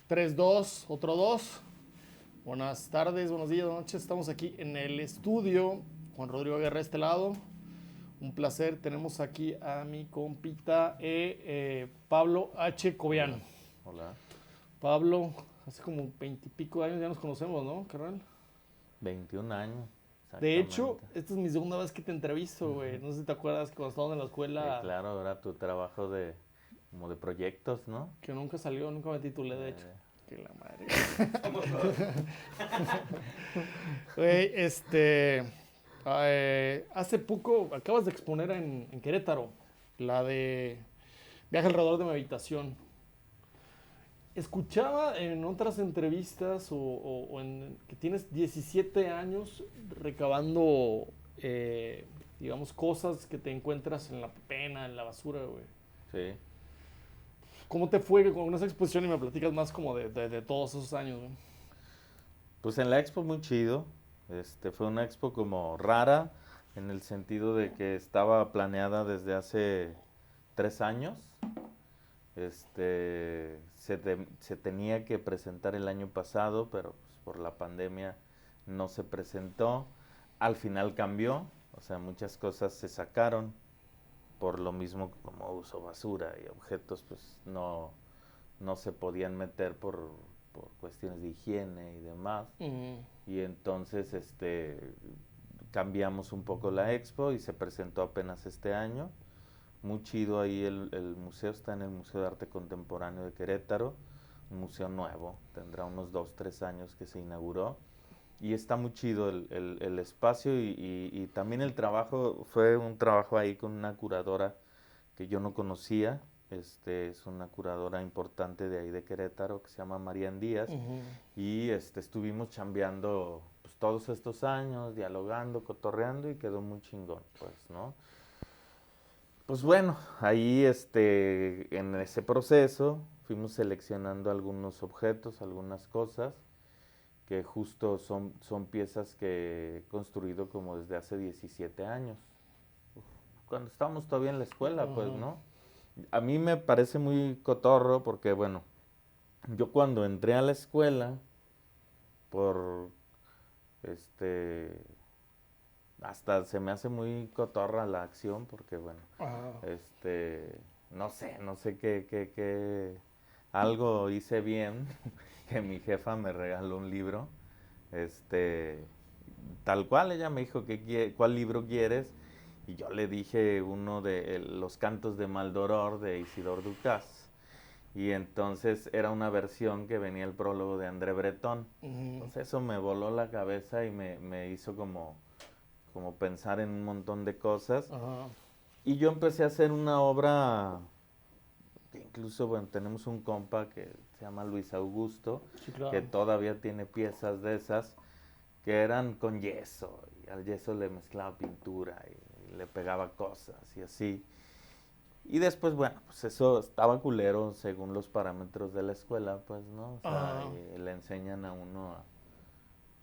3, 2, otro 2. Buenas tardes, buenos días, buenas noches. Estamos aquí en el estudio. Juan Rodrigo Guerra de este lado. Un placer. Tenemos aquí a mi compita Pablo H. Cobiano. Hola. Pablo, hace como 20 y pico de años ya nos conocemos, ¿no, carnal? 21 años. De hecho, esta es mi segunda vez que te entrevisto, güey. No sé si te acuerdas que cuando estábamos en la escuela... Sí, claro, era tu trabajo como de proyectos, ¿no? Que nunca salió, nunca me titulé, de hecho. Que la madre. Güey, hace poco acabas de exponer en Querétaro la de Viaje alrededor de mi habitación. Escuchaba en otras entrevistas que tienes 17 años recabando, digamos, cosas que te encuentras en la pena, en la basura, güey. Sí. ¿Cómo te fue con esa exposición y me platicas más como de todos esos años, güey? Pues en la expo muy chido. Fue una expo como rara en el sentido de que estaba planeada desde hace 3 años. Se tenía que presentar el año pasado, pero pues, por la pandemia no se presentó. Al final cambió, o sea, muchas cosas se sacaron por lo mismo como uso basura y objetos pues no se podían meter por cuestiones de higiene y demás. Uh-huh. Y entonces cambiamos un poco la expo y se presentó apenas este año. Muy chido ahí el museo, está en el Museo de Arte Contemporáneo de Querétaro, un museo nuevo, tendrá unos 2, 3 años que se inauguró. Y está muy chido el espacio y también el trabajo, fue un trabajo ahí con una curadora que yo no conocía, es una curadora importante de ahí de Querétaro que se llama Marian Díaz. Uh-huh. Y estuvimos chambeando pues, todos estos años, dialogando, cotorreando y quedó muy chingón, pues, ¿no? Pues bueno, ahí en ese proceso fuimos seleccionando algunos objetos, algunas cosas que justo son piezas que he construido como desde hace 17 años. Cuando estábamos todavía en la escuela, pues, ¿no? A mí me parece muy cotorro porque, bueno, yo cuando entré a la escuela, por, hasta se me hace muy cotorra la acción porque, bueno, no sé qué, algo hice bien, que mi jefa me regaló un libro, tal cual, ella me dijo cuál libro quieres, y yo le dije uno de los cantos de Maldoror de Isidore Ducas, y entonces era una versión que venía el prólogo de André Breton. Uh-huh. Entonces eso me voló la cabeza y me hizo como pensar en un montón de cosas. Uh-huh. Y yo empecé a hacer una obra que incluso, bueno, tenemos un compa que se llama Luis Augusto, Sí, claro. que todavía tiene piezas de esas que eran con yeso, y al yeso le mezclaba pintura y le pegaba cosas y así. Y después, bueno, pues eso estaba culero según los parámetros de la escuela, pues, ¿no? O sea, le enseñan a uno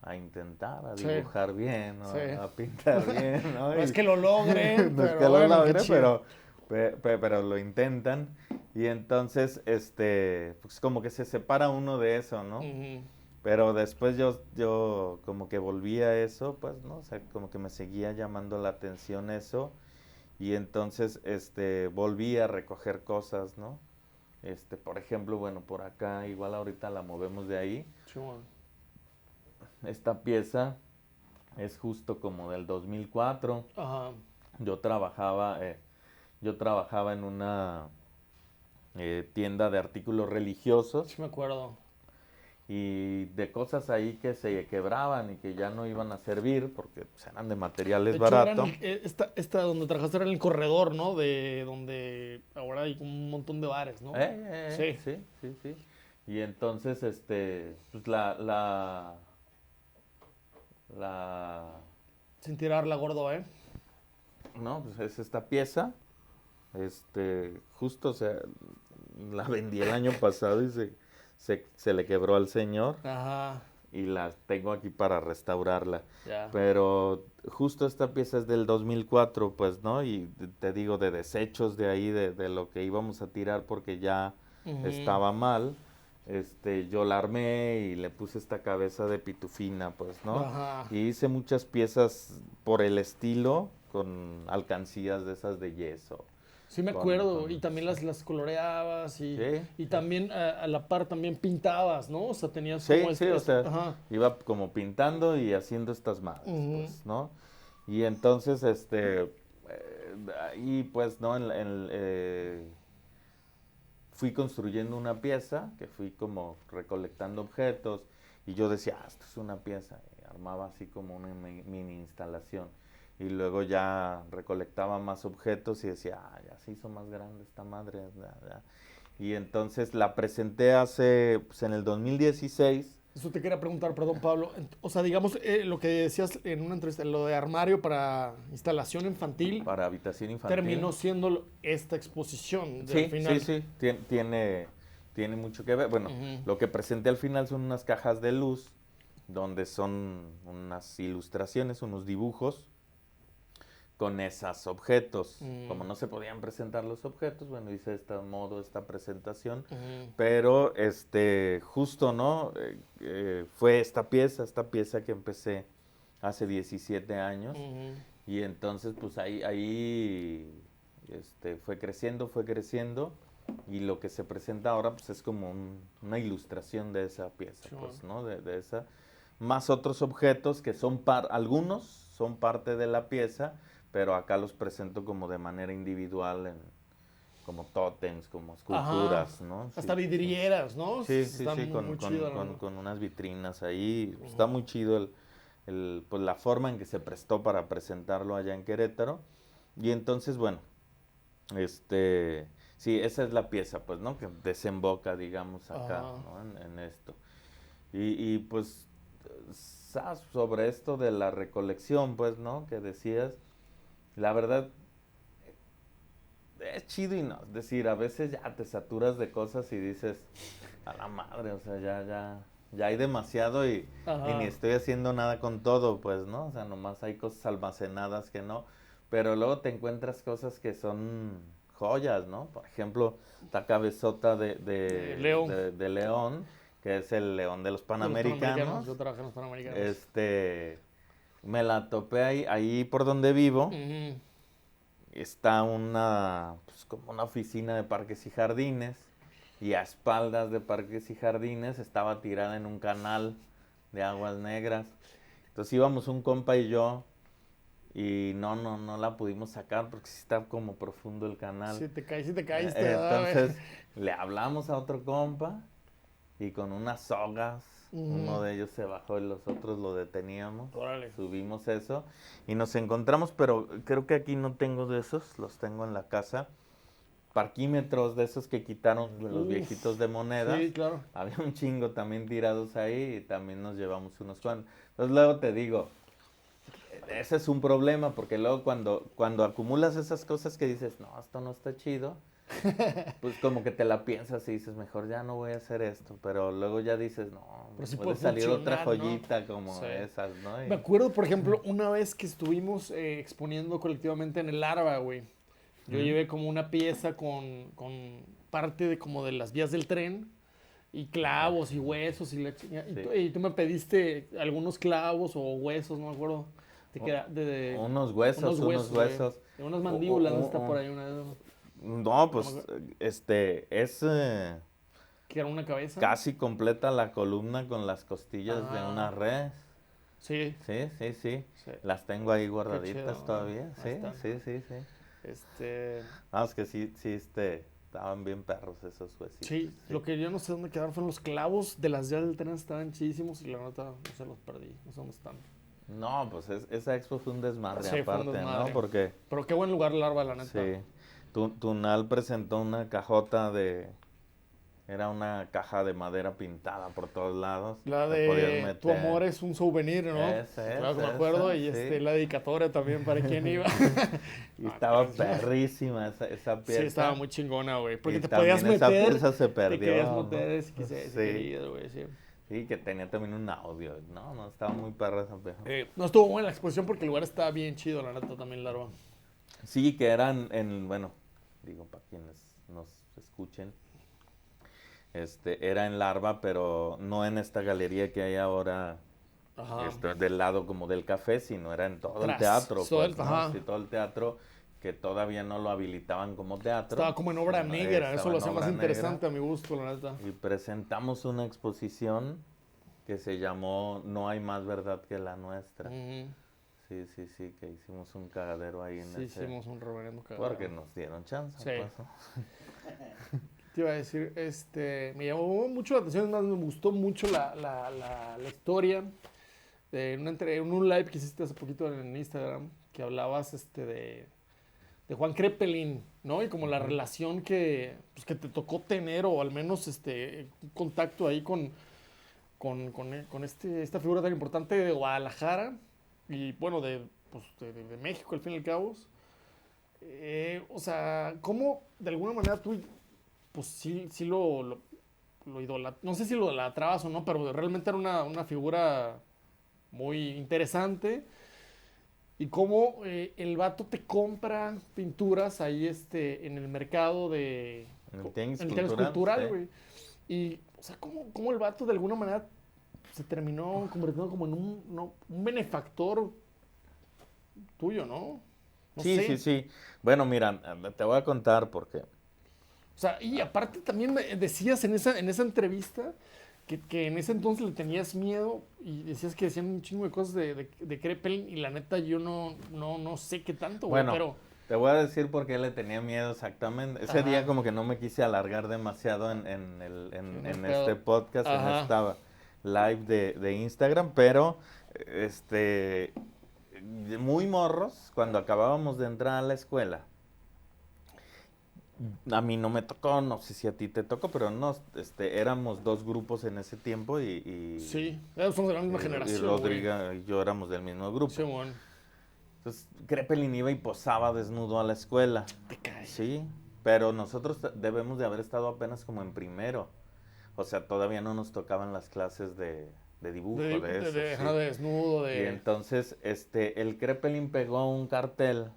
a intentar, a dibujar bien, ¿no? Sí. A pintar bien, ¿no? No es que lo logren, no pero es que lo bueno, logren, qué chido. pero lo intentan. Y entonces, pues como que se separa uno de eso, ¿no? Uh-huh. Pero después yo como que volví a eso, pues, ¿no? O sea, como que me seguía llamando la atención eso. Y entonces, volví a recoger cosas, ¿no? Por ejemplo, bueno, por acá, igual ahorita la movemos de ahí. Sí, bueno. Esta pieza es justo como del 2004. Ajá. Yo trabajaba en una tienda de artículos religiosos. Sí me acuerdo. Y de cosas ahí que se quebraban y que ya no iban a servir porque pues, eran de materiales De hecho, baratos. esta donde trabajaste era en el corredor, ¿no? De donde ahora hay un montón de bares, ¿no? Sí. Y entonces, pues la Sin tirarla, gordo, ¿eh? no, pues es esta pieza. Justo, o sea, la vendí el año pasado y se le quebró al señor. Ajá. Y la tengo aquí para restaurarla. Ya. Pero justo esta pieza es del 2004, pues, ¿no? Y te digo, de desechos de ahí, de lo que íbamos a tirar porque ya Uh-huh. estaba mal. yo la armé y le puse esta cabeza de pitufina, pues, ¿no? Ajá. Y hice muchas piezas por el estilo, con alcancías de esas de yeso. Sí me acuerdo, y también las coloreabas Sí, y sí. también a la par también pintabas, ¿no? O sea, tenías como Sí, sí, o sea, ajá. iba como pintando y haciendo estas madres, Ujú. pues, ¿no? Y entonces, ahí, pues, ¿no? Fui construyendo una pieza, que fui como recolectando objetos, y yo decía, esto es una pieza, y armaba así como una mini instalación. Y luego ya recolectaba más objetos y decía, ya se hizo más grande esta madre. Ya, ya. Y entonces la presenté pues en el 2016 Eso te quería preguntar, perdón, Pablo. O sea, digamos, lo que decías en una entrevista, lo de armario para instalación infantil, para habitación infantil. terminó siendo esta exposición del Sí, sí, final. sí, tiene mucho que ver. Bueno, Ujú. lo que presenté al final son unas cajas de luz, donde son unas ilustraciones, unos dibujos con esos objetos. Como Mm, no se podían presentar los objetos, bueno, hice esta modo, esta presentación, ujú, pero justo, ¿no? Fue esta pieza que empecé hace 17 años, ujú. y entonces pues ahí fue creciendo, y lo que se presenta ahora pues es como una ilustración de esa pieza, Simón. pues, ¿no? De esa, más otros objetos que son algunos son parte de la pieza, pero acá los presento como de manera individual, como tótems, como Ajá. esculturas, ¿no? Sí, Hasta sí. vidrieras, ¿no? Sí, sí, Está sí, muy, muy chido, la verdad. con unas vitrinas ahí. Está Ujú. muy chido pues la forma en que se prestó para presentarlo allá en Querétaro. Y entonces, bueno, sí, esa es la pieza, pues, ¿no? Que desemboca, digamos, acá, Ajá. ¿no? En esto. Y pues, sobre esto de la recolección, pues, ¿no? Que decías, la verdad, es chido y no. Es decir, a veces ya te saturas de cosas y dices, a la madre, o sea, ya hay demasiado, y ni Ajá. estoy haciendo nada con todo, pues, ¿no? O sea, nomás hay cosas almacenadas que no. Pero luego te encuentras cosas que son joyas, ¿no? Por ejemplo, la cabezota Leo, de león, que es el león de los de los Panamericanos. Panamericanos. Yo trabajé en los Panamericanos. Este, Me la topé ahí por donde vivo. Ujú. Está pues como una oficina de parques y jardines, y a espaldas de parques y jardines estaba tirada en un canal de aguas negras. Entonces íbamos un compa y yo, y no la pudimos sacar porque sí está como profundo el canal. Si te caíste, ¿verdad? Entonces le hablamos a otro compa, y con unas sogas, uno Ujú. de ellos se bajó y los otros lo deteníamos. Órale. Subimos eso y nos encontramos, pero creo que aquí no tengo de esos, los tengo en la casa. Parquímetros de esos que quitaron de los viejitos Uf. de monedas. Sí, claro. Había un chingo también tirados ahí, y también nos llevamos unos cuantos. Entonces luego te digo, ese es un problema, porque luego cuando acumulas esas cosas que dices, no, esto no está chido, pues como que te la piensas y dices, mejor ya no voy a hacer esto. Pero luego ya dices, no, Pero sí puede puede salir otra funcionar, ¿no? joyita como Sí. esas, ¿no? Me acuerdo, por ejemplo, una vez que estuvimos exponiendo colectivamente en el Arba, güey. Yo ¿Mm? llevé como una pieza con parte de como de las vías del tren y clavos y huesos y la chingada. Sí. Y tú me pediste algunos clavos o huesos, no me acuerdo. Te U- queda Unos unos huesos, unos huesos, güey. huesos. De unas U- mandíbulas, ¿no? Está por ahí una de esas. No, No me pues, acuerdo. es Que era una cabeza. casi completa la columna con las costillas de Ah, una res. sí, Sí, sí, sí. sí. Las tengo ahí Qué chido, guardaditas ¿no? todavía. Ahí Sí, están. sí, sí, sí. Este, Vamos, que sí, sí, estaban bien perros esos huesitos. sí, Sí. lo que yo no sé dónde quedaron fueron los clavos de las llaves del tren, estaban chidísimos y la neta no se los perdí, no sé dónde están. No, pues esa expo fue un desmadre Sí, fue un aparte, ¿no? desmadre. Porque, Pero qué buen lugar Larva, la neta. sí, Tunal presentó una cajota era una caja de madera pintada por todos lados. La Le podías de Tu meter. amor es un souvenir, ¿no? Claro que me acuerdo. Y Sí. la dedicatoria también para quien iba. Y Ah, estaba perrísima esa sí, estaba pieza. muy chingona, güey. Porque Y te podías también esa meter, pieza se te querías perdió, ¿no? meter si Sí. querías, güey, sí. Sí, que tenía también un audio. No, estaba muy perra esa pieza. No estuvo buena la exposición porque el lugar estaba bien chido, la neta, también Larva. Sí, que eran bueno, digo, para quienes nos escuchen, Era en Larva, pero no en esta galería que hay ahora, Ajá. del lado como del café, sino era en todo el Atrás. teatro, Todo pues, ¿no? ajá. Sí, todo el teatro, que todavía no lo habilitaban como teatro. Estaba como en obra sino negra, eso estaba lo en hacía más obra interesante negra. a mi gusto, la neta. Y presentamos una exposición que se llamó No hay más verdad que la nuestra. Ujú. Sí, sí, sí, que hicimos un cagadero ahí en Sí, ese... hicimos un reverendo cagadero. Porque nos dieron chance, Sí. pues, ¿no? Te iba a decir, me llamó mucho la atención, es más, me gustó mucho la historia. En un live que hiciste hace poquito en Instagram, que hablabas de Juan Crepelin, ¿no? Y como la Ujú. relación pues, que te tocó tener, o al menos un contacto ahí con esta figura tan importante de Guadalajara y bueno, pues, de México al fin y al cabo. O sea, ¿cómo de alguna manera tú, pues sí lo idolatras? No sé si lo idolatrabas o no, pero realmente era una figura muy interesante. Y cómo el vato te compra pinturas ahí en el mercado En el tianguis en el tianguis cultural, cultural, sí. güey. Y, o sea, cómo el vato de alguna manera se terminó convirtiendo como en un benefactor tuyo, ¿no? No Sí, sí, sé. sí. Bueno, mira, te voy a contar porque... O sea, y aparte también me decías en esa entrevista que en ese entonces le tenías miedo y decías que decían un chingo de cosas de Krepelin y la neta yo no sé qué tanto, güey, Bueno, pero... te voy a decir por qué le tenía miedo exactamente. Ese día Ajá, como que no me quise alargar demasiado sí, no hay en este pedo. podcast, en Ajá. esta live de Instagram, pero este muy morros, cuando acabábamos de entrar a la escuela. A mí no me tocó, no sé si a ti te tocó, pero no, éramos dos grupos en ese tiempo Sí, somos de la misma y generación, güey. Rodrigo y yo éramos del mismo grupo. Sí, bueno. Entonces, Crepelin iba y posaba desnudo a la escuela. Te cae. Sí, pero nosotros debemos de haber estado apenas como en primero. O sea, todavía no nos tocaban las clases de dibujo, de eso, Ajá, sí. de desnudo, Y entonces, el Crepelin pegó un cartel.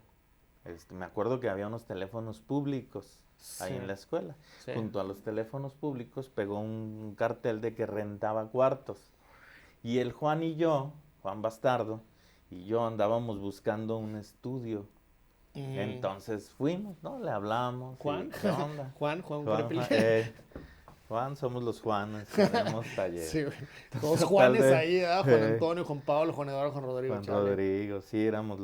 Me acuerdo que había unos teléfonos públicos Sí, ahí en la escuela. sí. Junto a los teléfonos públicos pegó un cartel de que rentaba cuartos. Y el Juan y yo, Juan Bastardo, y yo andábamos buscando un estudio. Mm, Entonces fuimos, ¿no? Le hablamos y Juan, ¿qué onda? Juan Juan, Crepelin. Juan, Juan, somos los Juanes, tenemos taller. Sí, güey. Dos Entonces, tal Juanes de ahí, ¿verdad? Juan Antonio, Juan Pablo, Juan Eduardo, Juan Rodrigo, Juan chale. Rodrigo, sí, éramos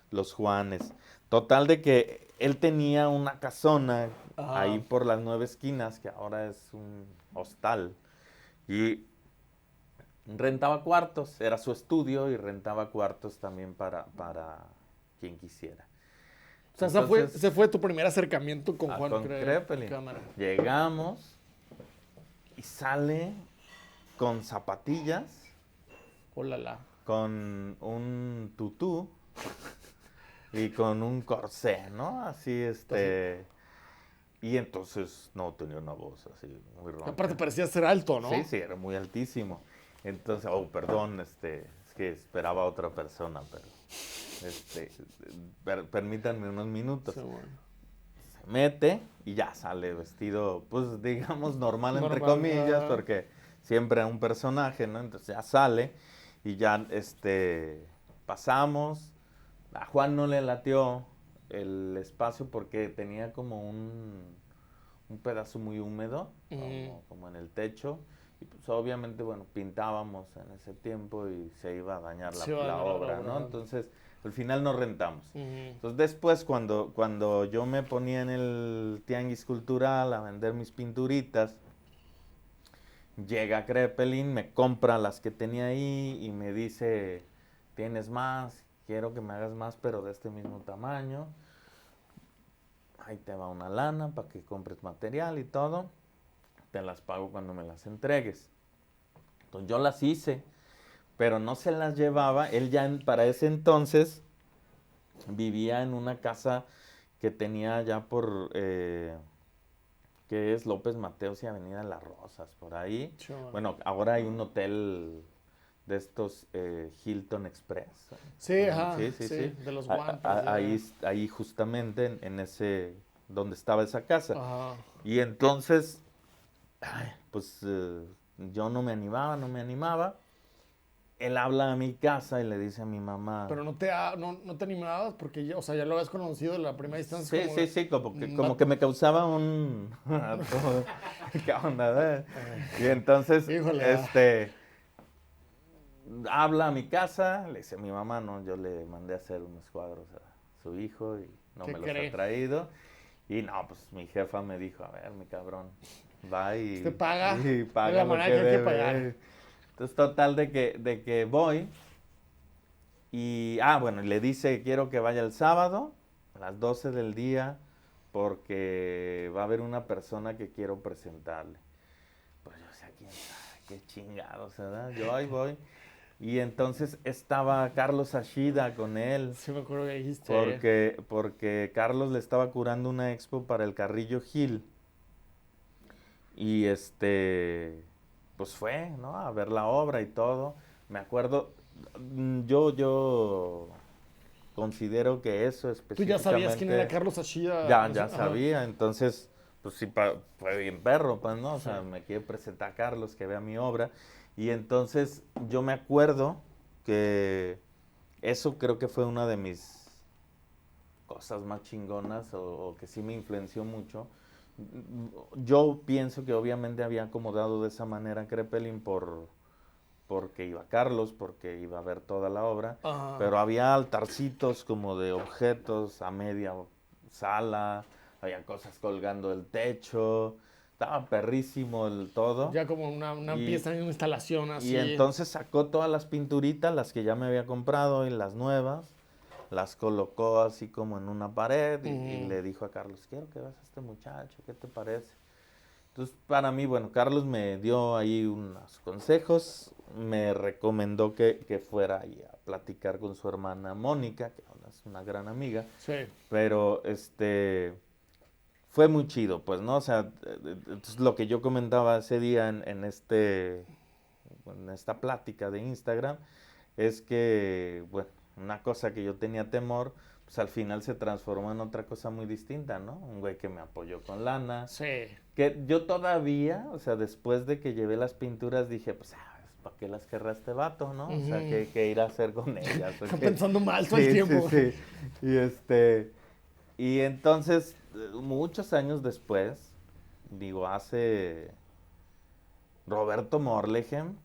los Juanes. Total de que él tenía una casona ahí Ajá. por las 9 esquinas, que ahora es un hostal. Y rentaba cuartos, era su estudio y rentaba cuartos también para quien quisiera. O sea, Entonces, ese fue tu primer acercamiento con Juan con Crepelin, Cámara. llegamos y sale con zapatillas, Hola, la. con un tutú y con un corsé, ¿no? Así, Así. Y entonces, no, tenía una voz así, muy Aparte ronca. parecía ser alto, Sí, ¿no? sí, era muy altísimo. Entonces, oh, perdón, es que esperaba a otra persona, pero, permítanme unos minutos. Sí, bueno. Se mete y ya sale vestido, pues, digamos, normal, entre Normal. comillas, Ajá. porque siempre es un personaje, ¿no? Entonces ya sale y ya, pasamos. A Juan no le latió el espacio porque tenía como un pedazo muy húmedo, Mm, como en el techo. Y pues obviamente, bueno, pintábamos en ese tiempo y se iba a dañar sí, va a la dañar la obra, obra. ¿no? Ajá. Entonces, al final no rentamos. Ujú. Entonces, después, cuando yo me ponía en el tianguis cultural a vender mis pinturitas, llega Crepelin, me compra las que tenía ahí y me dice, ¿tienes más? Quiero que me hagas más, pero de este mismo tamaño. Ahí te va una lana para que compres material y todo. Te las pago cuando me las entregues. Entonces yo las hice, pero no se las llevaba. Él ya para ese entonces vivía en una casa que tenía ya que es López Mateos y Avenida Las Rosas, por ahí. Sí, bueno. Bueno, ahora hay un hotel de estos Hilton Express. Sí, ajá, Sí, sí, sí, sí. de los guantes, ya. Ahí justamente en ese, donde estaba esa casa. Ajá. Y entonces pues yo no me animaba. Él habla a mi casa y le dice a mi mamá. Pero no te animabas porque ya, o sea, ya lo habías conocido en la primera distancia. Sí, como que me causaba un... ¿Qué onda? Y entonces, Híjole. habla a mi casa, le dice a mi mamá, no, yo le mandé a hacer unos cuadros a su hijo y no ¿Qué me los cree? ha traído. Y no, pues mi jefa me dijo, a ver, mi cabrón, va Usted paga y de paga la lo manera que que hay que debe. pagar. Entonces, total de que voy y, bueno, y le dice, quiero que vaya el sábado a las 12 del día porque va a haber una persona que quiero presentarle. Pues yo sé, quién sabe, qué chingados, ¿verdad? Yo ahí voy. Y entonces estaba Carlos Ashida con él, Sí, me acuerdo que dijiste. porque Carlos le estaba curando una expo para el Carrillo Gil. Y pues fue, ¿no? A ver la obra y todo. Me acuerdo, yo considero que eso Tú ya sabías quién era específicamente, Carlos Ashida. ya Ajá. sabía. Entonces, pues sí, fue bien perro, pues, ¿no? O Sí. sea, me quiere presentar a Carlos, que vea mi obra. Y entonces yo me acuerdo que eso creo que fue una de mis cosas más chingonas o que sí me influenció mucho. Yo pienso que obviamente había acomodado de esa manera Crepelin porque iba Carlos, porque iba a ver toda la obra, Ajá. pero había altarcitos como de objetos a media sala, había cosas colgando del techo, estaba perrísimo el todo. Ya como una Y, pieza en una instalación y así. entonces sacó todas las pinturitas, las que ya me había comprado y las nuevas, las colocó así como en una pared y Mm, le dijo a Carlos, quiero que veas a este muchacho, ¿qué te parece? Entonces, para mí, bueno, Carlos me dio ahí unos consejos, me recomendó que fuera ahí a platicar con su hermana Mónica, que ahora es una gran amiga, sí. pero fue muy chido, pues, ¿no? O sea, entonces lo que yo comentaba ese día en esta plática de Instagram es que, bueno, una cosa que yo tenía temor, pues al final se transformó en otra cosa muy distinta, ¿no? Un güey que me apoyó con lana, Sí. que yo todavía, o sea, después de que llevé las pinturas dije, pues, ¿para qué las querrá este vato, no? O sea, Ujú. ¿qué ir a hacer con ellas? Está pensando mal todo el Sí, sí, tiempo. sí. Y y entonces, muchos años después, digo, hace Roberto Morlegem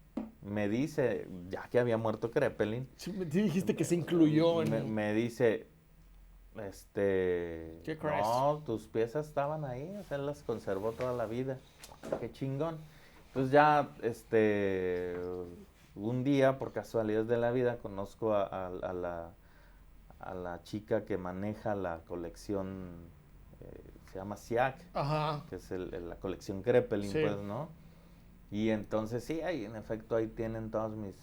me dice, ya que había muerto Crepelin, Sí, sí dijiste que se incluyó en... me dice, ¿Qué crees? no, tus piezas estaban ahí, o sea, él las conservó toda la vida. Qué chingón. Pues ya, un día, por casualidad de la vida, conozco a la chica que maneja la colección, se llama SIAC, Ajá. que es la colección Crepelin, Sí. pues, ¿no? Y entonces sí, ahí en efecto ahí tienen todas mis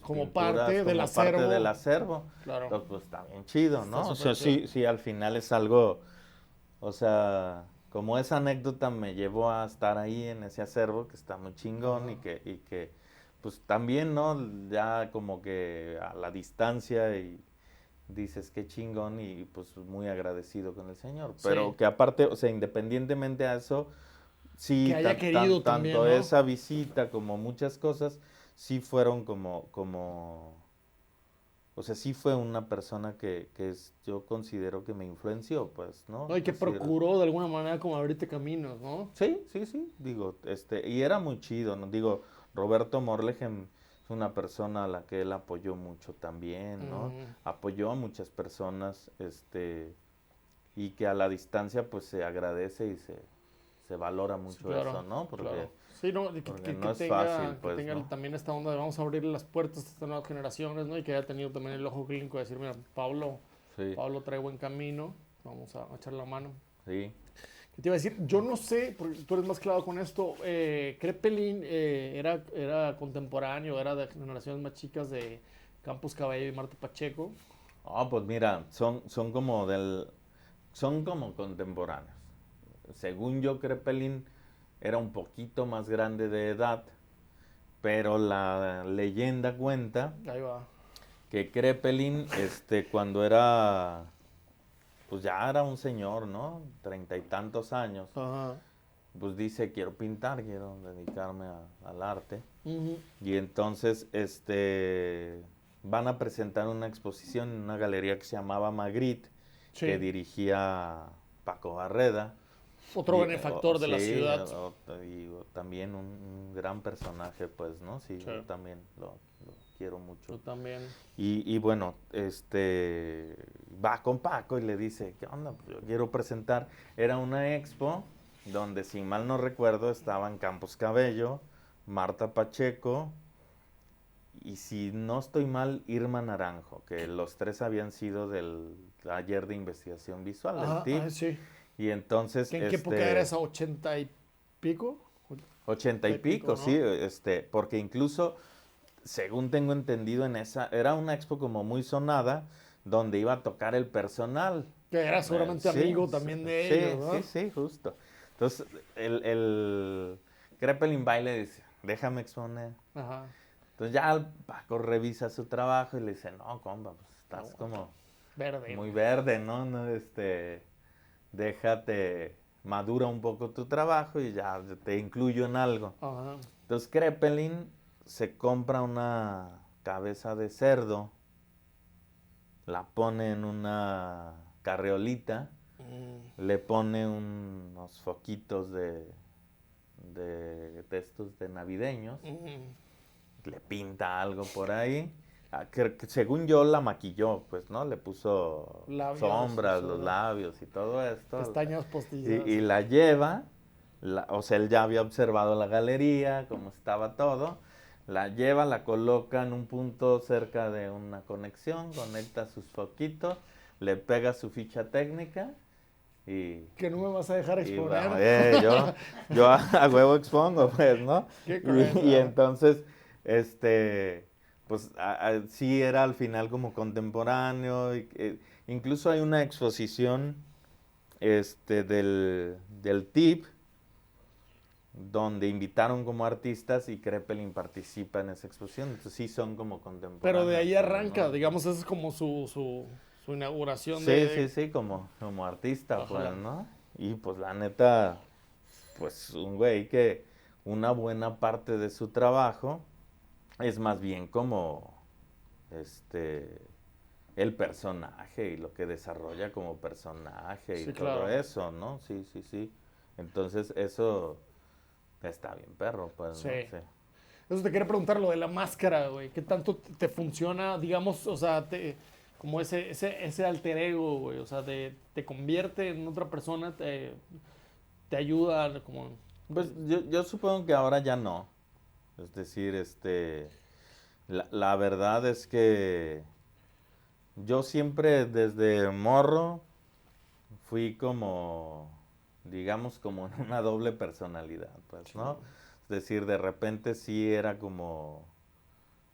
Como pinturas parte del como parte del acervo. acervo. Claro. Entonces, pues está bien chido, Está ¿no? O súper sea, chido. sí, al final es algo, o sea, como esa anécdota me llevó a estar ahí en ese acervo que está muy chingón Ajá. y que pues también, ¿no? Ya como que a la distancia y dices qué chingón y pues muy agradecido con el Señor. Sí. Pero que aparte, o sea, independientemente a eso, Que sí, haya querido también, tanto ¿no? esa visita como muchas cosas, sí fueron o sea, sí fue una persona yo considero que me influenció, pues, ¿no? No, y que Decir, procuró de alguna manera como abrirte caminos, ¿no? sí, digo, y era muy chido, ¿no? Digo, Roberto Morlegem es una persona a la que él apoyó mucho también, ¿no? Mm, Apoyó a muchas personas, y que a la distancia, pues, se agradece y se valora sí, mucho eso, claro, ¿no? claro. Sí, no, y Porque no es fácil, que pues, tenga ¿no? también esta onda de vamos a abrirle las puertas a estas nuevas generaciones, ¿no? Y que haya tenido también el ojo clínico de decir, mira, Sí, Pablo trae buen camino, vamos a echar la mano. sí. ¿Qué te iba a decir? Yo no sé, porque tú eres más claro con esto, Crepelin era contemporáneo, era de generaciones más chicas de Campos Cabello y Marta Pacheco. Ah, pues mira, son como contemporáneos. Según yo, Crepelin era un poquito más grande de edad, pero la leyenda cuenta Ahí va. que Crepelin, cuando era, pues ya era un señor, ¿no? 30 y tantos años. Ajá. pues dice, quiero pintar, quiero dedicarme al arte. Ujú. Y entonces, van a presentar una exposición en una galería que se llamaba Magritte, que Sí. dirigía Paco Barreda. Otro benefactor de la Sí, ciudad. también un gran personaje, pues, ¿no? Sí, Sí. yo también lo quiero mucho. Yo también. Y bueno, va con Paco y le dice, ¿qué onda? Pues yo quiero presentar. Era una expo donde, si mal no recuerdo, estaban Campos Cabello, Marta Pacheco y, si no estoy mal, Irma Naranjo, que los tres habían sido del taller de investigación visual, del Ajá, TIP. sí. Y entonces, ¿En qué época era esa? ¿80 y pico? 80 y pico, ¿no? sí, porque incluso, según tengo entendido, era una expo como muy sonada, donde iba a tocar el personal. Que era seguramente Sí, amigo también de sí, ellos, ¿no? sí, justo. Entonces, el Kreppelin va y le dice, déjame exponer. Ajá. Entonces ya el Paco revisa su trabajo y le dice, no, compa, pues estás No, como verde. muy verde, ¿no? No, déjate, madura un poco tu trabajo y ya te incluyo en algo. Ajá. Entonces Kreppelin se compra una cabeza de cerdo, la pone en una carreolita, le pone unos foquitos de estos de navideños, le pinta algo por ahí. Que según yo la maquilló, pues, ¿no? Le puso Labios, sombras, o los sea, labios y todo esto. pestañas postizas. Y la lleva, o sea, él ya había observado la galería, cómo estaba todo. La lleva, la coloca en un punto cerca de una conexión, conecta sus foquitos, le pega su ficha técnica y... Que no me vas a dejar Y exponer. bueno, yo a huevo expongo, pues, ¿no? Qué cruel. Y entonces, pues sí era al final como contemporáneo. Incluso hay una exposición del TIP, donde invitaron como artistas y Kreppelin participa en esa exposición. Entonces sí son como contemporáneos. Pero de ahí pues, arranca, ¿no? digamos, esa es como su inauguración Sí, sí, sí, como artista, Ajá. pues, ¿no? Y pues la neta, pues un güey que una buena parte de su trabajo es más bien como el personaje y lo que desarrolla como personaje y Sí, todo claro. eso, ¿no? Sí, sí, sí. Entonces eso está bien perro, pues, Sí. ¿no? Sí. Eso te quería preguntar, lo de la máscara, güey. ¿Qué tanto te funciona, digamos, o sea, como ese alter ego, güey? O sea, te convierte en otra persona, te ayuda, como... Pues yo supongo que ahora ya no. Es decir, la verdad es que yo siempre desde morro fui como, digamos, como en una doble personalidad, pues, ¿no? Es decir, de repente sí era como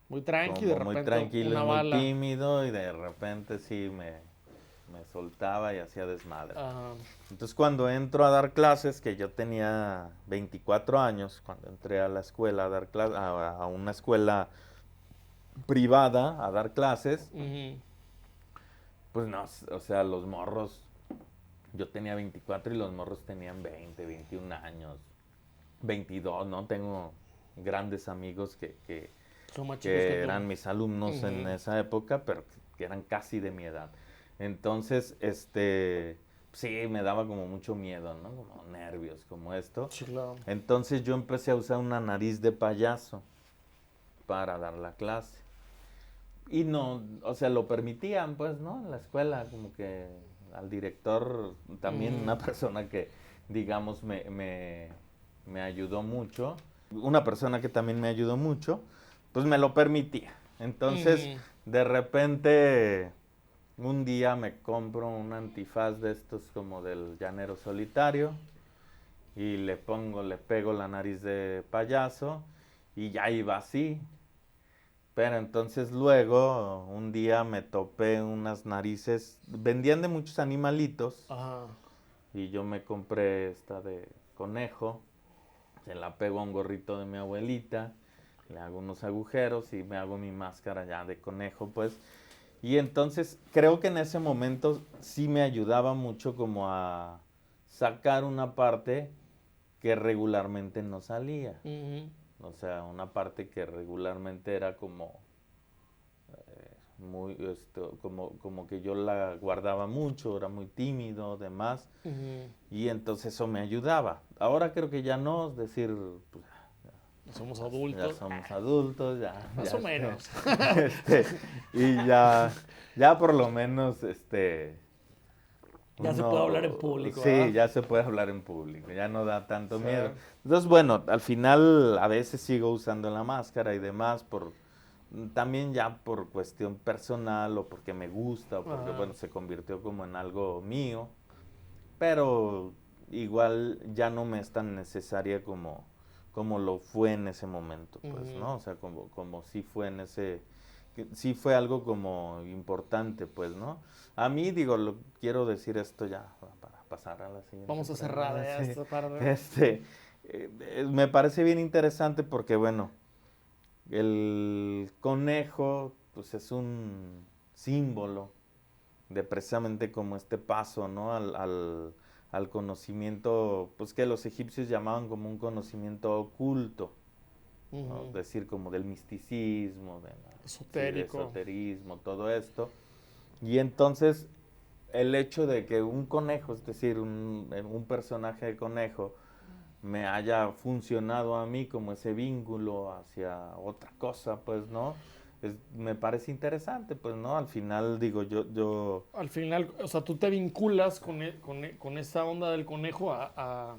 Muy tranqui, de muy repente tranquilo y una muy bala. tímido, y de repente sí me soltaba y hacía desmadre. Ajá. Entonces cuando entro a dar clases, que yo tenía 24 años, cuando entré a la escuela a dar clases, a una escuela privada a dar clases, Ujú. pues no, o sea, los morros, yo tenía 24 y los morros tenían 20, 21 años, 22, ¿no? Tengo grandes amigos Son más chicos que que tú. eran mis alumnos en Ujú. esa época, pero que eran casi de mi edad. Entonces, sí, me daba como mucho miedo, ¿no? Como nervios, como esto. Sí, claro. Entonces yo empecé a usar una nariz de payaso para dar la clase. Y no, o sea, lo permitían, pues, ¿no? En la escuela, como que al director, también Ujú. una persona que, digamos, me ayudó mucho, una persona que también me ayudó mucho, pues me lo permitía. Entonces, Ujú. de repente, un día me compro un antifaz de estos como del llanero solitario y le pego la nariz de payaso y ya iba así. Pero entonces luego, un día me topé unas narices, vendían de muchos animalitos Ajá. y yo me compré esta de conejo, se la pego a un gorrito de mi abuelita, le hago unos agujeros y me hago mi máscara ya de conejo, pues. Y entonces creo que en ese momento sí me ayudaba mucho como a sacar una parte que regularmente no salía. Ujú. O sea, una parte que regularmente era como muy, como que yo la guardaba mucho, era muy tímido, demás, Ujú. y entonces eso me ayudaba. Ahora creo que ya no, es decir, pues, Somos ya adultos. somos adultos, Más ya o menos. y ya por lo menos, Ya se puede hablar en uno, público, sí, ¿verdad? ya se puede hablar en público, ya no da tanto Sí. miedo. Entonces, bueno, al final a veces sigo usando la máscara y demás también ya por cuestión personal o porque me gusta o porque, Ajá. bueno, se convirtió como en algo mío, pero igual ya no me es tan necesaria como lo fue en ese momento, pues, Ujú. ¿no? O sea, como sí fue sí fue algo como importante, pues, ¿no? A mí, digo, quiero decir esto ya para pasar a la siguiente Vamos a cerrar pregunta. Sí. esta parte. Me parece bien interesante porque, bueno, el conejo, pues es un símbolo de precisamente como este paso, ¿no? Al conocimiento, pues que los egipcios llamaban como un conocimiento oculto, ¿no? Es Ujú. decir, como del misticismo, sí, de Esotérico. esoterismo, todo esto. Y entonces el hecho de que un conejo, es decir, un personaje de conejo, me haya funcionado a mí como ese vínculo hacia otra cosa, pues, ¿no? Me parece interesante, pues, ¿no? Al final, digo, Al final, o sea, tú te vinculas con esa onda del conejo a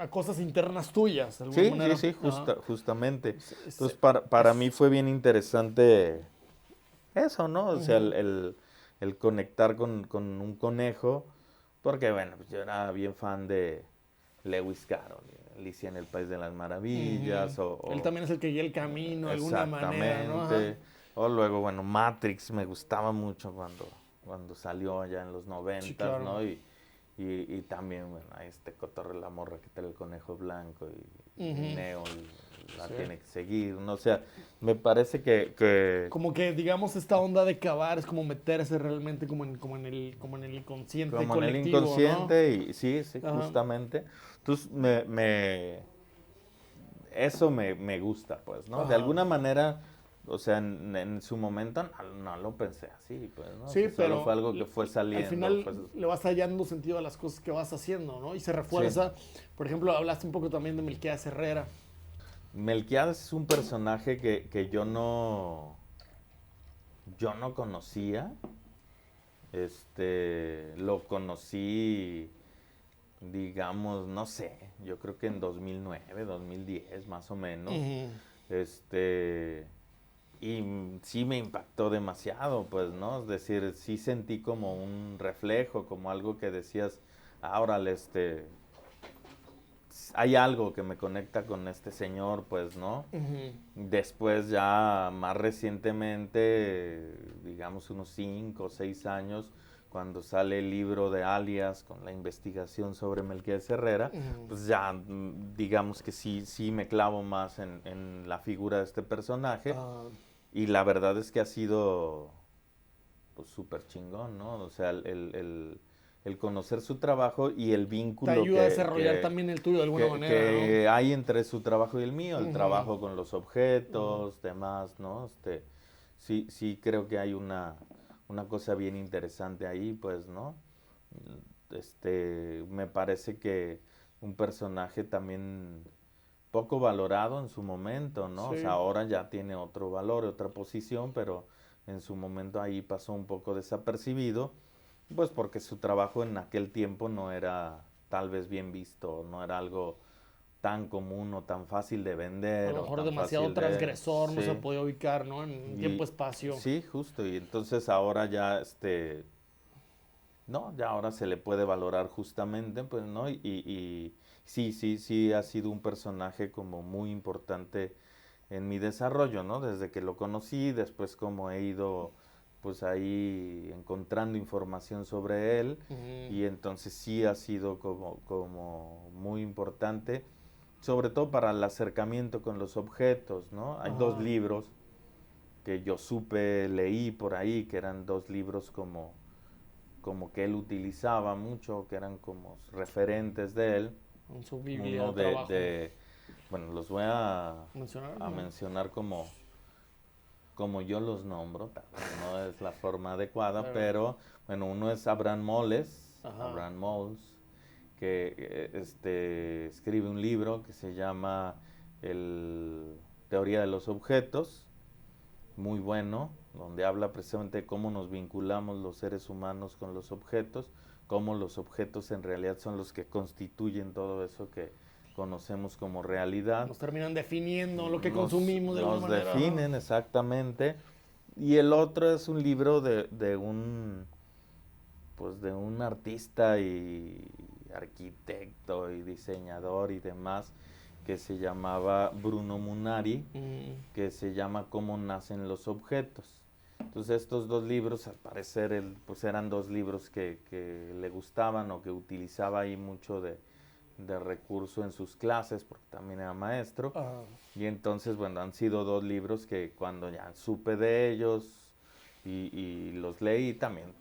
cosas internas tuyas, de alguna Sí, sí, manera. sí, Ajá. justamente. Entonces, Es- para mí es- fue bien interesante eso, ¿no? O sea, Ujú. el conectar con un conejo, porque, bueno, pues yo era bien fan de Lewis Carroll, Alicia en el País de las Ujú. Maravillas, Él también es el que guía el camino de alguna manera, ¿no? Ajá. exactamente. O luego, bueno, Matrix me gustaba mucho cuando salió allá en los Sí, noventas, claro. ¿no? Y también, bueno, ahí Cotorre la morra que trae el conejo blanco y Ujú. Neo la Sí. tiene que seguir, ¿no? O sea, me parece que Como que, digamos, esta onda de cavar es como meterse realmente como en el inconsciente como en el colectivo, ¿no? inconsciente y sí, sí, Ajá. justamente. Entonces, eso me gusta, pues, ¿no? De Ajá. alguna manera, o sea, en su momento no lo pensé así, pues, ¿no? O Sí, sea, solo fue pero algo que fue al saliendo, final le vas hallando sentido a las cosas que vas haciendo, ¿no? Y se sí. refuerza. Por ejemplo, hablaste un poco también de Melquíades Herrera. Melquiades es un personaje que yo no conocía. Lo conocí, digamos, no sé, yo creo que en 2009, 2010, más o menos. Ujú. Este, y sí me impactó demasiado, pues, ¿no? Es decir, sí sentí como un reflejo, como algo que decías, ahora, hay algo que me conecta con este señor, pues, ¿no? Ujú. Después ya más recientemente, digamos unos 5 o 6 años, cuando sale el libro de Alias con la investigación sobre Melquiades Herrera, Ujú. pues ya digamos que sí me clavo más en la figura de este personaje Ah, y la verdad es que ha sido pues súper chingón, ¿no? O sea, el conocer su trabajo y el te vínculo ayuda a desarrollar también el tuyo de alguna manera, ¿no? que hay entre su trabajo y el mío, el Ujú. trabajo con los Ujú. objetos, demás, ¿no? Sí creo que hay una cosa bien interesante ahí, pues, ¿no? Me parece que un personaje también poco valorado en su momento, ¿no? O sea, Sí. ahora ya tiene otro valor, otra posición, pero en su momento ahí pasó un poco desapercibido, pues porque su trabajo en aquel tiempo no era tal vez bien visto, no era algo tan común o tan fácil de A vender lo o mejor tan demasiado fácil de... transgresor, no se Sí, podía ubicar, ¿no? En y tiempo-espacio. sí, justo, y entonces ahora ya no, ya ahora se le puede valorar justamente, pues, ¿no? Y sí ha sido un personaje como muy importante en mi desarrollo, ¿no? Desde que lo conocí, después como he ido, pues, ahí encontrando información sobre él, Ujú. y entonces sí ha sido como muy importante, sobre todo para el acercamiento con los objetos, ¿no? Hay dos Ajá. libros que yo leí por ahí, que eran dos libros como que él utilizaba mucho, que eran como referentes de él. En su Biblia uno de trabajo. Bueno, los voy a ¿Mencionar? mencionar como yo los nombro, tal vez no es la forma adecuada, Claro. pero bueno, uno es Abraham Moles, Ajá. Abraham Moles, que escribe un libro que se llama Teoría de los Objetos, muy bueno, donde habla precisamente de cómo nos vinculamos los seres humanos con los objetos, cómo los objetos en realidad son los que constituyen todo eso que conocemos como realidad. Nos terminan definiendo lo que consumimos de alguna manera. Nos definen, exactamente. Y el otro es un libro de un artista y arquitecto y diseñador y demás, que se llamaba Bruno Munari, que se llama Cómo nacen los objetos. Entonces estos dos libros, al parecer, pues eran dos libros que le gustaban o que utilizaba ahí mucho de recurso en sus clases, porque también era maestro. Y entonces, bueno, han sido dos libros que cuando ya supe de ellos y los leí, también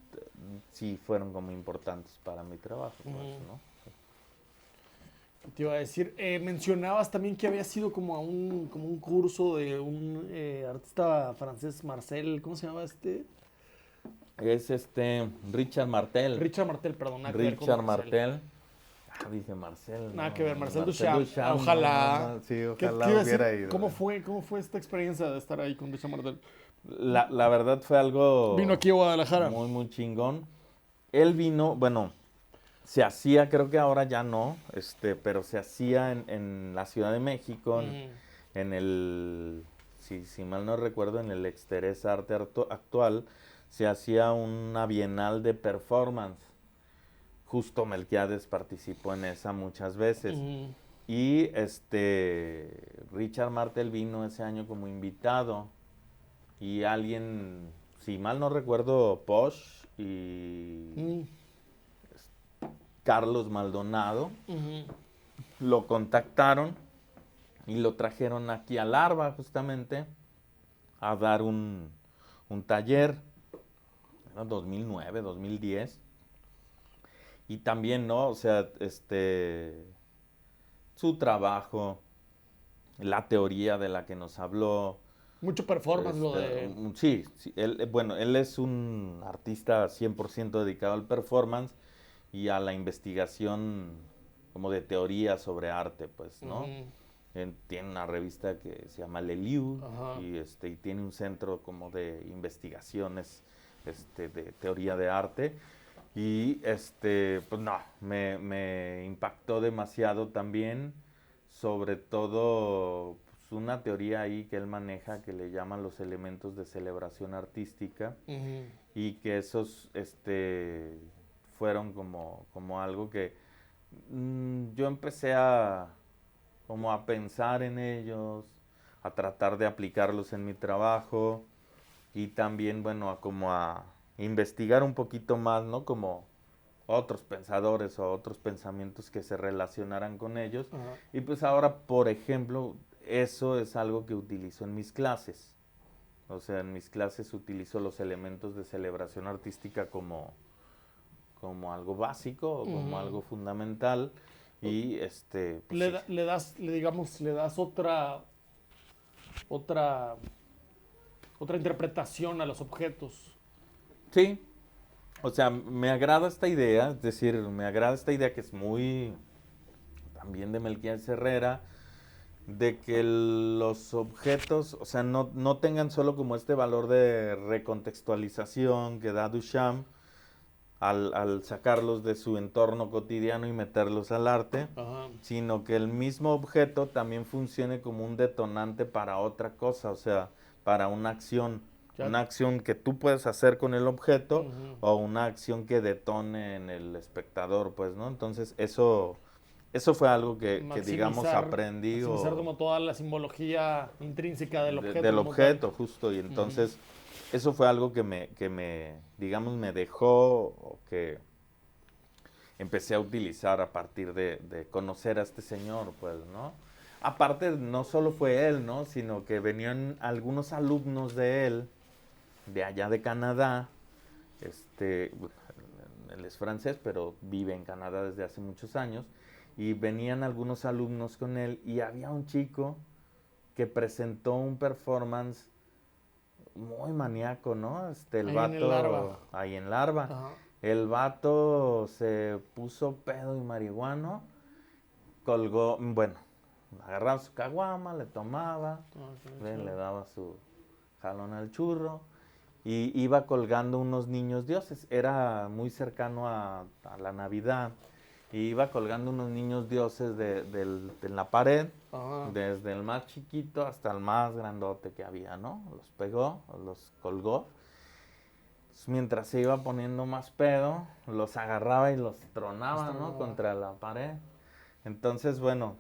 sí fueron como importantes para mi trabajo, pues, ¿no? Te iba a decir, mencionabas también que había sido como un curso de un artista francés, Marcel, ¿cómo se llama este? Es Richard Martel. Richard Martel, perdón, nada que ver con Richard Marcel. Martel. Dije Marcel. Nada no, que ver, no, Marcel Duchamp. Ojalá. Sí, ¿Qué ojalá iba a hubiera decir? ido. ¿Cómo fue esta experiencia de estar ahí con Richard Martel? La verdad fue algo Vino aquí a Guadalajara. muy, muy chingón. Él vino, bueno, se hacía, creo que ahora ya no, pero se hacía en la Ciudad de México, en el, si mal no recuerdo, en el Exterés Arte Actual, se hacía una bienal de performance. Justo Melquiades participó en esa muchas veces. Y Richard Martel vino ese año como invitado. Y alguien, si mal no recuerdo, Posh y Carlos Maldonado lo contactaron y lo trajeron aquí a Larva justamente a dar un taller, ¿no? 2009, 2010. Y también, ¿no? O sea, su trabajo, la teoría de la que nos habló. Mucho performance lo de... Sí, él es un artista 100% dedicado al performance y a la investigación como de teoría sobre arte, pues, ¿no? Tiene una revista que se llama Le Liu y tiene un centro como de investigaciones de teoría de arte. Y pues no, me impactó demasiado también, sobre todo pues, una teoría ahí que él maneja que le llaman los elementos de celebración artística y que esos fueron como algo que yo empecé como a pensar en ellos, a tratar de aplicarlos en mi trabajo y también, bueno, a investigar un poquito más, ¿no? Como otros pensadores o otros pensamientos que se relacionaran con ellos. Y pues ahora, por ejemplo, eso es algo que utilizo en mis clases. O sea, en mis clases utilizo los elementos de celebración artística como algo básico o como algo fundamental. Y pues le das otra interpretación a los objetos. Sí, o sea, me agrada esta idea, es decir, me agrada esta idea que es muy también de Melquiades Herrera, de que los objetos, o sea, no tengan solo como este valor de recontextualización que da Duchamp al sacarlos de su entorno cotidiano y meterlos al arte, sino que el mismo objeto también funcione como un detonante para otra cosa, o sea, para una acción. Una acción que tú puedes hacer con el objeto o una acción que detone en el espectador, pues, ¿no? Entonces, eso fue algo que digamos, aprendí. Maximizar como toda la simbología intrínseca del objeto. Del objeto, justo. Y entonces, eso fue algo que digamos, me dejó o que empecé a utilizar a partir de conocer a este señor, pues, ¿no? Aparte, no solo fue él, ¿no? Sino que venían algunos alumnos de él, de allá de Canadá. Él es francés, pero vive en Canadá desde hace muchos años. y venían algunos alumnos con él y había un chico que presentó un performance muy maníaco, ¿no? El Ahí en el Larva. vato, ahí en Larva, Ajá. el vato se puso pedo y marihuano, colgó, bueno, agarraba su caguama, le tomaba, le daba su jalón al churro y iba colgando unos niños dioses. Era muy cercano a la Navidad y iba colgando unos niños dioses de la pared, Ajá. desde el más chiquito hasta el más grandote que había, ¿no? Los pegó, los colgó. Mientras se iba poniendo más pedo, los agarraba y los tronaba, ¿no? Contra la pared. Entonces, bueno,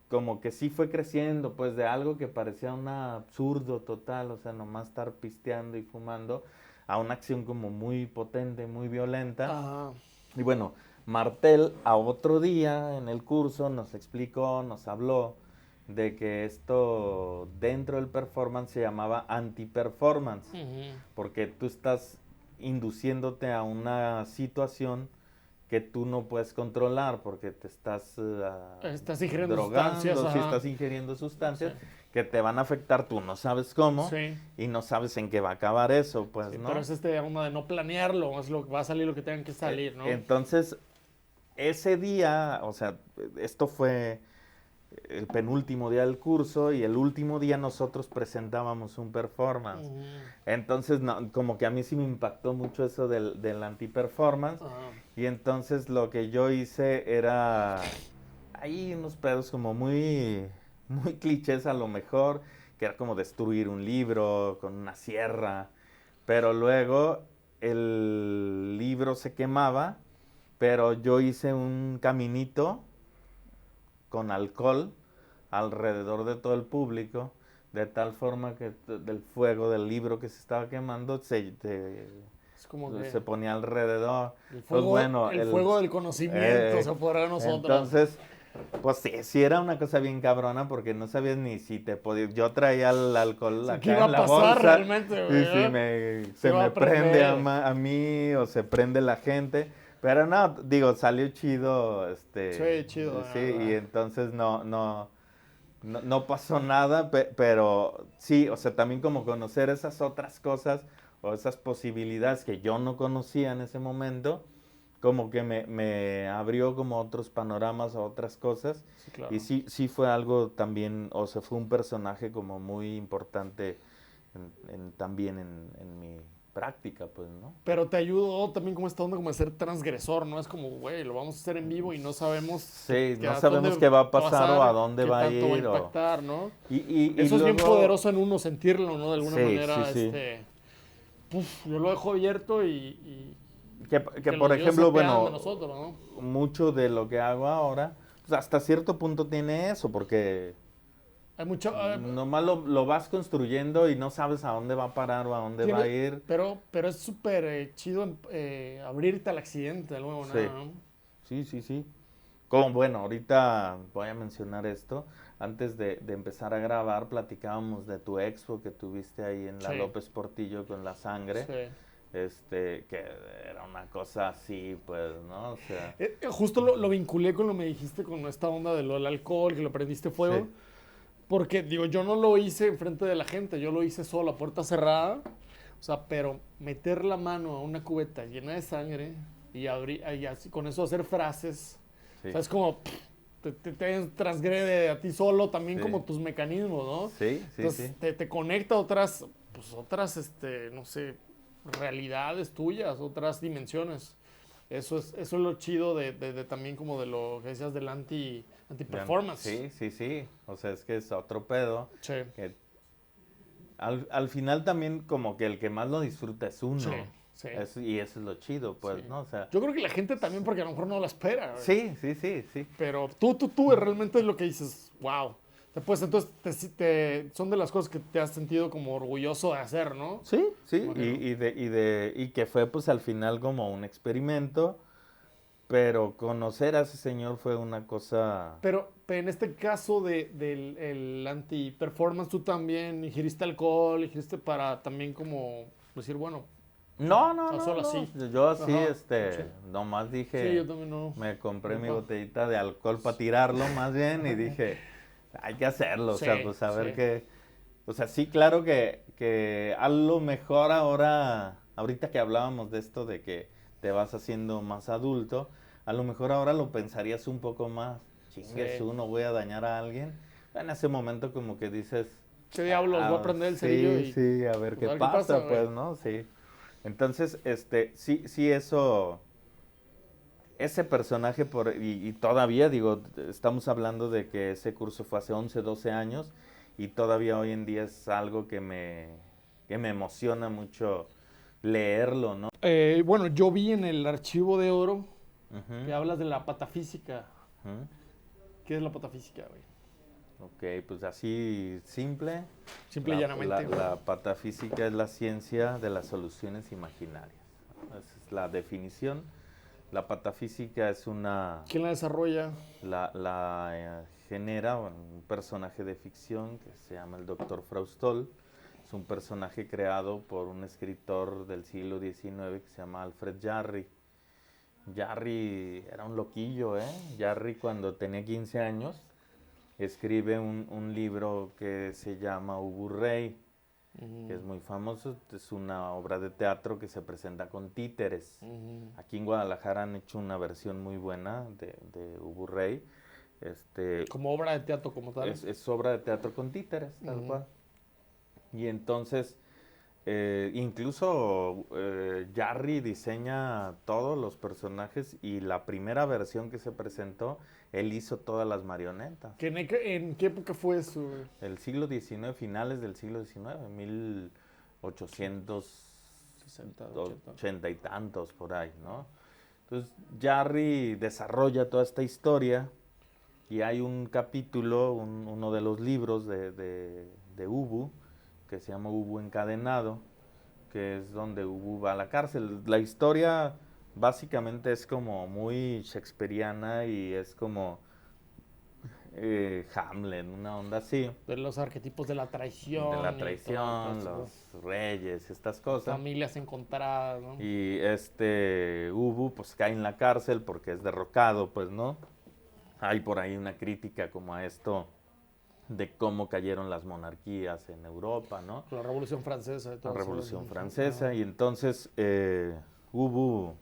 como que sí fue creciendo, pues de algo que parecía un absurdo total, o sea, nomás estar pisteando y fumando, a una acción como muy potente, muy violenta. Ajá. Y bueno, Martel a otro día en el curso nos explicó, nos habló de que esto dentro del performance se llamaba anti-performance, porque tú estás induciéndote a una situación que tú no puedes controlar porque te estás ingiriendo drogando, sustancias, si estás ingiriendo sustancias que te van a afectar, tú no sabes cómo y no sabes en qué va a acabar eso, pues, ¿no? Pero es uno de no planearlo, es lo que va a salir lo que tengan que salir, ¿no? Entonces, ese día, o sea, esto fue el penúltimo día del curso y el último día nosotros presentábamos un performance. Entonces, no, como que a mí sí me impactó mucho eso del anti-performance. Y entonces lo que yo hice era, hay unos pedos como muy clichés a lo mejor, que era como destruir un libro con una sierra. Pero luego el libro se quemaba, pero yo hice un caminito con alcohol alrededor de todo el público, de tal forma que del fuego del libro que se estaba quemando se ponía alrededor. El fuego, pues bueno, el fuego del conocimiento se apodera de nosotros. Entonces, pues sí era una cosa bien cabrona porque no sabías ni si te podías. Yo traía el alcohol acá ¿Qué iba en la a pasar bolsa, realmente, güey? y se me prende a mí o se prende la gente. Pero no, digo, salió chido, Sí, chido. sí, y entonces no pasó nada, pero sí, o sea, también como conocer esas otras cosas o esas posibilidades que yo no conocía en ese momento, como que me abrió como otros panoramas o otras cosas. Sí, claro. Y sí fue algo también, o sea, fue un personaje como muy importante también en mi práctica, pues, ¿no? Pero te ayudó también como esta onda como de ser transgresor, ¿no? Es como, güey, lo vamos a hacer en vivo y no sabemos... Sí, no sabemos qué va a pasar o a dónde va a ir. Qué tanto va a impactar, ¿no? Y eso es luego, bien poderoso en uno, sentirlo, ¿no? De alguna manera, sí. Yo lo dejo abierto y que por ejemplo, bueno, de nosotros, ¿no? Mucho de lo que hago ahora, pues hasta cierto punto tiene eso, porque hay mucho... nomás lo vas construyendo y no sabes a dónde va a parar o a dónde va a ir. Pero es súper chido abrirte al accidente de alguna manera, ¿no? Sí. Como, bueno, ahorita voy a mencionar esto. Antes de empezar a grabar, platicábamos de tu expo que tuviste ahí en la López Portillo con la sangre. Sí. Que era una cosa así, pues, ¿no? O sea... justo lo vinculé con lo que me dijiste, con esta onda de lo del alcohol, que lo prendiste fuego. Sí. Porque, digo, yo no lo hice enfrente de la gente, yo lo hice solo, a puerta cerrada. O sea, pero meter la mano a una cubeta llena de sangre y abrir, y así, con eso hacer frases. Sí. O sea, es como... te transgrede a ti solo también como tus mecanismos, ¿no? Sí. Entonces, te conecta a otras, no sé, realidades tuyas, otras dimensiones. Eso es lo chido de también como de lo que decías del anti-performance. Sí. O sea, es que es otro pedo. Sí. Que al final también como que el que más lo disfruta es uno. Sí. Y eso es lo chido, pues, ¿no? O sea, yo creo que la gente también, porque a lo mejor no la espera. Sí. Pero tú realmente es lo que dices, wow. Pues entonces son de las cosas que te has sentido como orgulloso de hacer, ¿no? Sí. Y que fue pues al final como un experimento, pero conocer a ese señor fue una cosa... Pero en este caso del anti-performance, tú también ingeriste alcohol, ingeriste para también como decir, bueno, No, solo así. Yo así, Ajá, sí. nomás dije, Sí, yo también no. me compré mi Ajá. botellita de alcohol para tirarlo más bien y dije, hay que hacerlo, o Sí, sea, pues a ver sí. qué. O sea, sí, claro que a lo mejor ahorita que hablábamos de esto de que te vas haciendo más adulto, a lo mejor ahora lo pensarías un poco más. Chingues, Sí. no voy a dañar a alguien. En ese momento como que dices, ¿Qué diablos? Voy a prender el cerillo sí, y sí, a ver pues qué a ver qué pasa, pasa, güey. pues, ¿no? Sí. Entonces, sí, sí, ese personaje y todavía, digo, estamos hablando de que ese curso fue hace 11 12 años y todavía hoy en día es algo que me emociona mucho leerlo, ¿no? Bueno, yo vi en el archivo de oro Ujú, que hablas de la patafísica. ujú. ¿Qué es la patafísica, güey? Ok, pues así simple, Simple y la llanamente. patafísica es la ciencia de las soluciones imaginarias. Esa es la definición. La patafísica es ¿Quién la desarrolla? genera bueno, un personaje de ficción que se llama el Doctor Faustol. Es un personaje creado por un escritor del siglo XIX que se llama Alfred Jarry. Jarry era un loquillo, ¿eh? Jarry cuando tenía 15 años escribe un libro que se llama Ubu Rey, que es muy famoso. Es una obra de teatro que se presenta con títeres. Aquí en Guadalajara han hecho una versión muy buena de Ubu Rey. Como obra de teatro como tal. Es obra de teatro con títeres, tal cual. Y entonces, incluso Jarry diseña todos los personajes y la primera versión que se presentó, él hizo todas las marionetas. ¿En qué época fue eso, güey? El siglo XIX, finales del siglo XIX, 60, 80. 1880 y tantos por ahí, ¿no? Entonces, Jarry desarrolla toda esta historia y hay un capítulo, uno de los libros de Ubu, que se llama Ubu Encadenado, que es donde Ubu va a la cárcel. La historia básicamente es como muy shakespeariana y es como Hamlet, una onda así, De los arquetipos de la de la traición y todo traición, eso. los reyes, estas cosas. Familias encontradas, ¿no? Y Ubu pues cae en la cárcel porque es derrocado, pues, ¿no? Hay por ahí una crítica como a esto de cómo cayeron las monarquías en Europa, ¿no? La Revolución Francesa y La todo eso. Revolución Francesa. Y entonces Ubu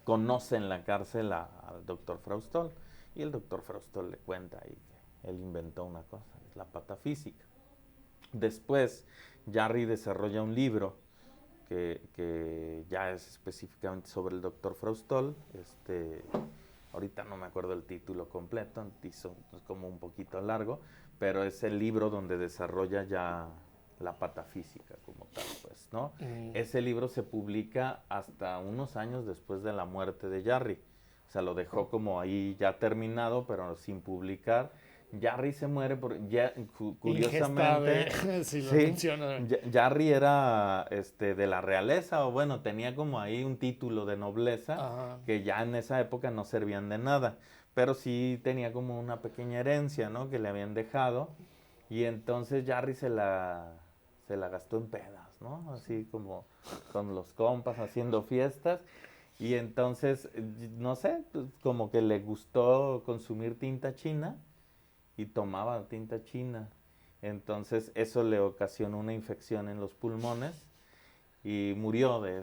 conoce en la cárcel al doctor Faustol y el doctor Faustol le cuenta ahí que él inventó una cosa, es la patafísica. Después, Jarry desarrolla un libro que ya es específicamente sobre el doctor Faustol. Ahorita no me acuerdo el título completo, es como un poquito largo, pero es el libro donde desarrolla ya la patafísica como tal, pues, ¿no? Ese libro se publica hasta unos años después de la muerte de Jarry. O sea, lo dejó como ahí ya terminado, pero sin publicar. Jarry se muere curiosamente. Si lo Sí, menciona. Jarry era de la realeza, o bueno, tenía como ahí un título de nobleza Ajá. que ya en esa época no servían de nada, pero sí tenía como una pequeña herencia, ¿no? Que le habían dejado, y entonces Jarry se la gastó en pedas, ¿no? Así como con los compas haciendo fiestas, y entonces, no sé, pues como que le gustó consumir tinta china y tomaba tinta china. Entonces eso le ocasionó una infección en los pulmones y murió De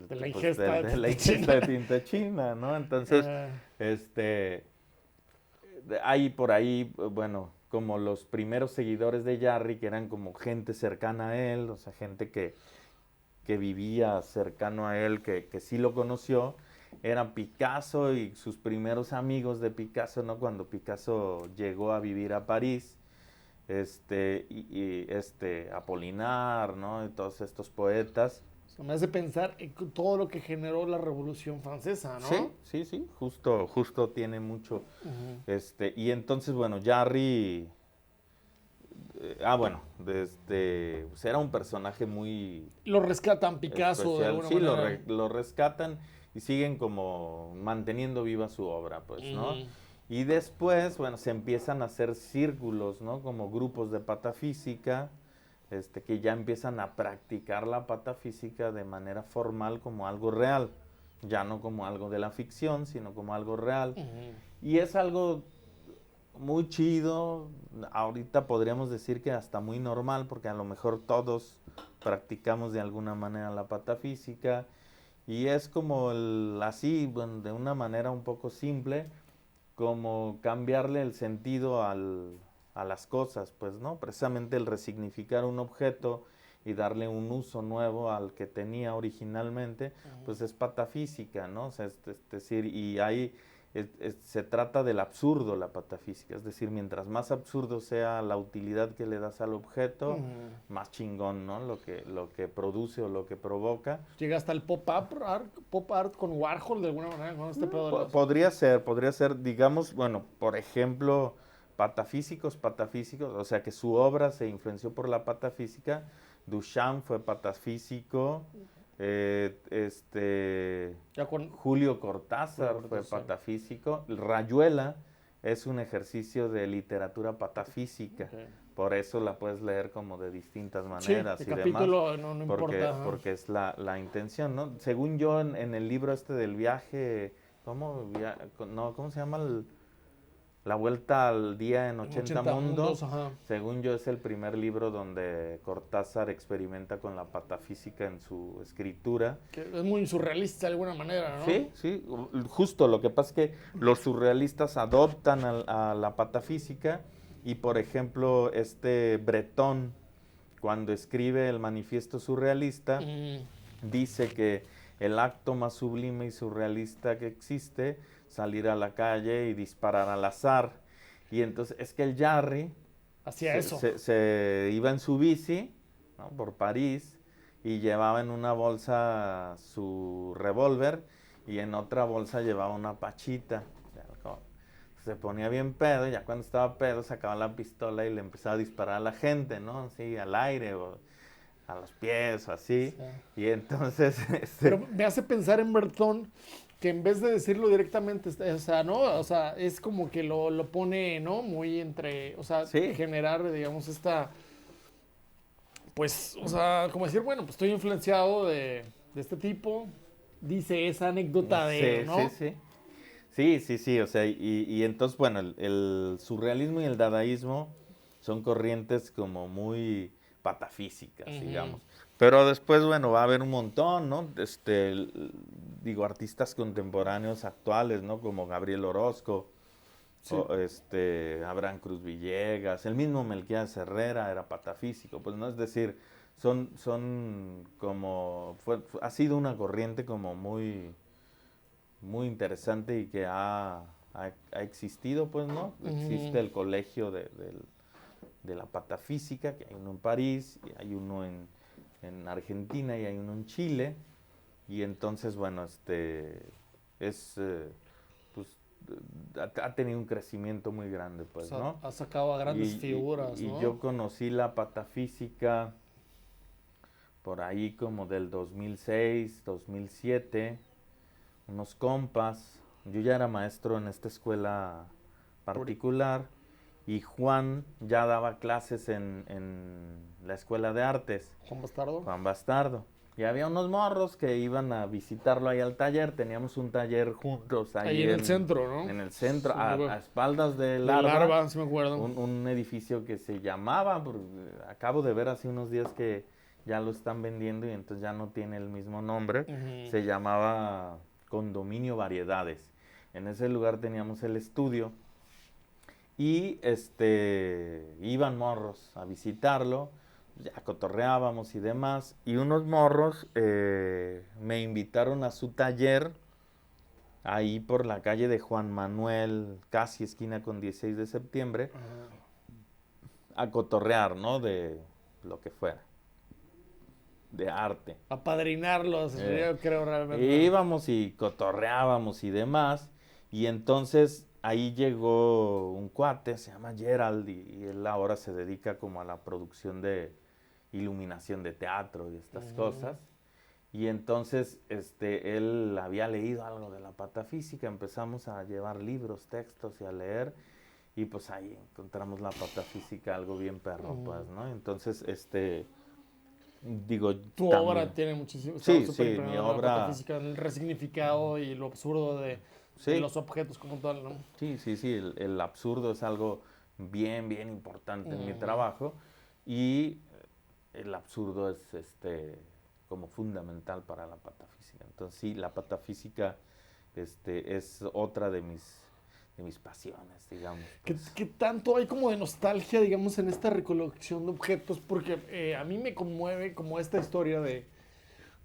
la pues, ingesta de la tinta ingesta de china. tinta china, ¿no? Entonces, hay por ahí, bueno, como los primeros seguidores de Jarry, que eran como gente cercana a él, o sea, gente que vivía cercano a él, que sí lo conoció, eran Picasso y sus primeros amigos de Picasso, ¿no? Cuando Picasso llegó a vivir a París, Apolinar, ¿no? Y todos estos poetas. Me hace pensar en todo lo que generó la Revolución Francesa, Sí, ¿no? sí, sí, justo tiene mucho. Y entonces, bueno, Jarry, bueno, pues era un personaje muy Lo rescatan Picasso de especial. alguna Sí, manera. lo rescatan y siguen como manteniendo viva su obra, pues, ¿no? Y después, bueno, se empiezan a hacer círculos, ¿no? Como grupos de patafísica, que ya empiezan a practicar la patafísica de manera formal como algo real, ya no como algo de la ficción, sino como algo real. Y es algo muy chido, ahorita podríamos decir que hasta muy normal, porque a lo mejor todos practicamos de alguna manera la patafísica, y es como así, bueno, de una manera un poco simple, como cambiarle el sentido a las cosas, pues, ¿no? Precisamente el resignificar un objeto y darle un uso nuevo al que tenía originalmente, pues es patafísica, ¿no? O sea, es decir, y ahí se trata del absurdo la patafísica, es decir, mientras más absurdo sea la utilidad que le das al objeto, más chingón, ¿no? Lo que produce o lo que provoca. Llega hasta el pop art con Warhol de alguna manera, ¿no? Este pedo de los... Podría ser, digamos, bueno, por ejemplo, patafísicos, o sea, que su obra se influenció por la patafísica. Duchamp fue patafísico, Julio Cortázar fue patafísico, Rayuela es un ejercicio de literatura patafísica. Okay. Por eso la puedes leer como de distintas maneras. Sí, el capítulo demás, no porque, importa. Porque es la intención, ¿no? Según yo, en el libro del viaje, ¿cómo se llama? La vuelta al día en 80 mundos. Según yo, es el primer libro donde Cortázar experimenta con la patafísica en su escritura. Que es muy surrealista de alguna manera, ¿no? Sí, justo. Lo que pasa es que los surrealistas adoptan a la patafísica y, por ejemplo, Breton, cuando escribe el manifiesto surrealista, dice que el acto más sublime y surrealista que existe, salir a la calle y disparar al azar. Y entonces es que el Jarry hacía eso. Se iba en su bici, ¿no?, por París, y llevaba en una bolsa su revólver y en otra bolsa llevaba una pachita. Se ponía bien pedo, y ya cuando estaba pedo sacaba la pistola y le empezaba a disparar a la gente, ¿no? Así, al aire o a los pies o así. Sí. Y entonces... Pero me hace pensar en Breton, que en vez de decirlo directamente, o sea, ¿no? O sea, es como que lo pone, ¿no? Muy entre, o sea, sí, generar, digamos, esta... Pues, o sea, como decir, bueno, pues estoy influenciado de este tipo, dice esa anécdota de, ¿no? Sí, o sea, y entonces, bueno, el surrealismo y el dadaísmo son corrientes como muy patafísicas, digamos. Pero después, bueno, va a haber un montón, ¿no? Digo, artistas contemporáneos actuales, ¿no? Como Gabriel Orozco, sí, o Abraham Cruz Villegas, el mismo Melquiades Herrera era patafísico, pues, ¿no? Es decir, son como, ha sido una corriente como muy interesante y que ha existido, pues, ¿no? Existe el colegio de la patafísica, que hay uno en París, y hay uno en Argentina y hay uno en Chile, y entonces, bueno, pues, ha tenido un crecimiento muy grande, pues, ¿no? Ha sacado a grandes figuras, ¿no? Y yo conocí la patafísica por ahí como del 2006, 2007, unos compas. Yo ya era maestro en esta escuela particular y Juan ya daba clases en la escuela de artes. Juan Bastardo. Y había unos morros que iban a visitarlo ahí al taller. Teníamos un taller juntos ahí en el centro, ¿no? En el centro, sí, a espaldas de Larva. Sí me acuerdo. Un edificio que se llamaba, acabo de ver hace unos días que ya lo están vendiendo y entonces ya no tiene el mismo nombre. Se llamaba Condominio Variedades. En ese lugar teníamos el estudio y iban morros a visitarlo, ya cotorreábamos y demás, y unos morros me invitaron a su taller ahí por la calle de Juan Manuel, casi esquina con 16 de septiembre, a cotorrear, ¿no? De lo que fuera, de arte. A padrinarlos, yo creo realmente. Íbamos y cotorreábamos y demás, y entonces ahí llegó un cuate, se llama Gerald, y él ahora se dedica como a la producción de iluminación de teatro y estas cosas. Y entonces él había leído algo de la patafísica, empezamos a llevar libros, textos y a leer. y pues ahí encontramos la patafísica, algo bien perro, pues, ¿no? Entonces, digo, Tu también, obra tiene muchísimo, está sí, súper sí, mi impregnada en la obra, patafísica, en el resignificado y lo absurdo de sí, los objetos como tal, ¿no? sí, el absurdo es algo bien importante en mi trabajo, y el absurdo es como fundamental para la patafísica. Entonces sí, la patafísica es otra de mis pasiones, digamos. Pues. ¿Qué tanto hay como de nostalgia, digamos, en esta recolección de objetos? Porque a mí me conmueve como esta historia de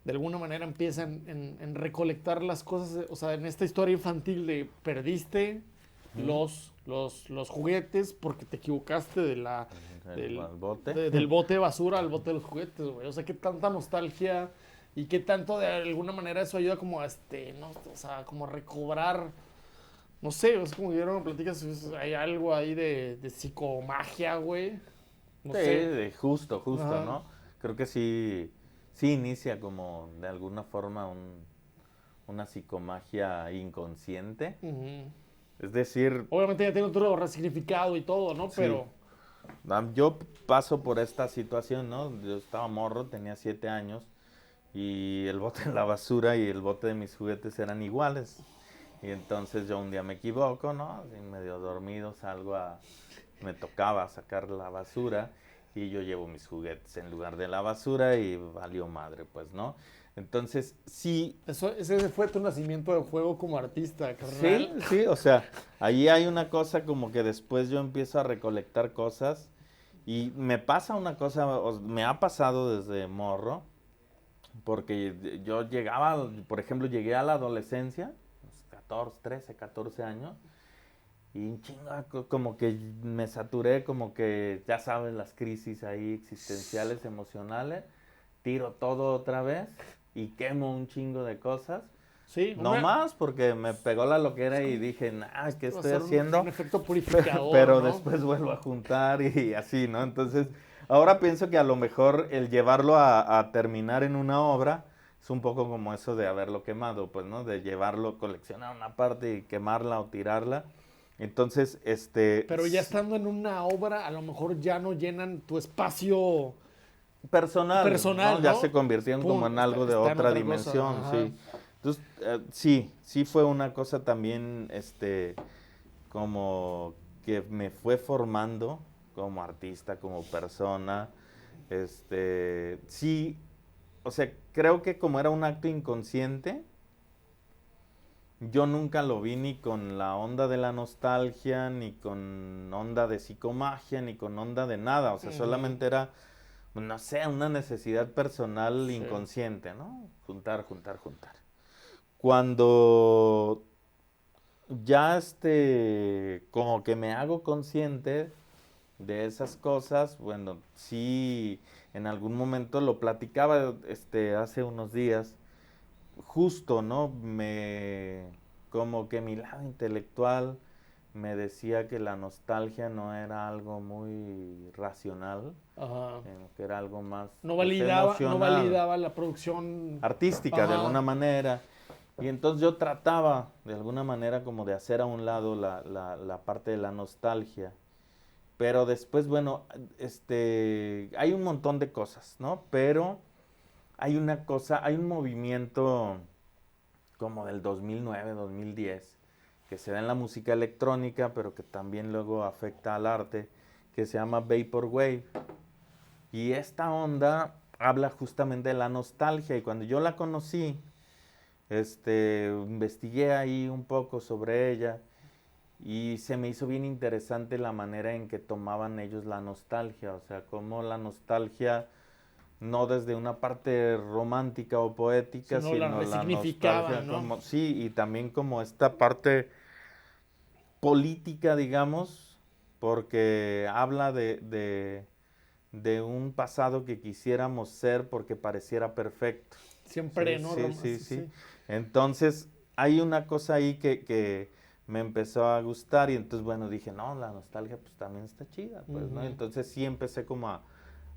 alguna manera empiezan en recolectar las cosas, o sea, en esta historia infantil de perdiste ¿Mm? los juguetes porque te equivocaste El bote. del bote de basura al bote de los juguetes, güey. O sea, qué tanta nostalgia y qué tanto de alguna manera eso ayuda como a no, o sea, como a recobrar, no sé, es como que yo no me platicas, hay algo ahí de psicomagia, güey. No Sí, sé. justo, Ajá. ¿no? Creo que sí inicia como de alguna forma una psicomagia inconsciente. Ujú. Es decir, Obviamente ya tiene otro resignificado y todo, ¿no? sí, Pero yo paso por esta situación, ¿no? Yo estaba morro, tenía 7 años, y el bote de la basura y el bote de mis juguetes eran iguales. Y entonces yo un día me equivoco, ¿no? Así medio dormido me tocaba sacar la basura, y yo llevo mis juguetes en lugar de la basura y valió madre, pues, ¿no? Entonces, sí, ese fue tu nacimiento de juego como artista, sí, carnal. sí, o sea, ahí hay una cosa como que después yo empiezo a recolectar cosas, y me pasa una cosa, me ha pasado desde morro, porque yo llegaba, por ejemplo, llegué a la adolescencia, 14, 13, 14 años, y chinga, como que me saturé, como que ya sabes, las crisis ahí existenciales, emocionales, tiro todo otra vez y quemo un chingo de cosas. Sí, No hombre, más porque me pegó la es loquera y como, dije, nah, ¿qué va a estoy ser un haciendo? efecto purificador, Pero ¿no? después vuelvo a juntar y así, ¿no? Entonces, ahora pienso que a lo mejor el llevarlo a terminar en una obra es un poco como eso de haberlo quemado, pues, ¿no? De llevarlo, coleccionar una parte y quemarla o tirarla. Entonces, Pero ya estando en una obra, a lo mejor ya no llenan tu espacio personal, ¿no? personal, Ya se ¿no? convirtieron como Pum, en algo de está en otra otra cosa. dimensión, Ajá. sí. Entonces, sí fue una cosa también, como que me fue formando como artista, como persona. Sí, o sea, creo que como era un acto inconsciente, yo nunca lo vi ni con la onda de la nostalgia, ni con onda de psicomagia, ni con onda de nada. O sea, Ujú. solamente era, no sé, una necesidad personal Sí. inconsciente, ¿no? Juntar. Cuando ya como que me hago consciente de esas cosas, bueno, sí, en algún momento lo platicaba, hace unos días, justo, ¿no? Como que mi lado intelectual me decía que la nostalgia no era algo muy racional, Ajá. que era algo más, No pues, validaba, no emocional, validaba la producción. artística de Ajá. alguna manera. Y entonces yo trataba de alguna manera como de hacer a un lado la parte de la nostalgia. Pero después, bueno, hay un montón de cosas, ¿no? Pero hay una cosa, hay un movimiento como del 2009, 2010, que se da en la música electrónica, pero que también luego afecta al arte, que se llama Vaporwave. Y esta onda habla justamente de la nostalgia, y cuando yo la conocí, investigué ahí un poco sobre ella, y se me hizo bien interesante la manera en que tomaban ellos la nostalgia, o sea, cómo la nostalgia no desde una parte romántica o Si poética, no la sino la resignificaba, nostalgia ¿no? como, sí, y también como esta parte política, digamos, porque habla de un pasado que quisiéramos ser porque pareciera perfecto. Siempre, Sí, ¿no? sí, sí, Sí, sí. sí. Entonces, hay una cosa ahí que me empezó a gustar, y entonces, bueno, dije, no, la nostalgia pues también está chida, pues, ¿no? Ujú. Entonces sí empecé como a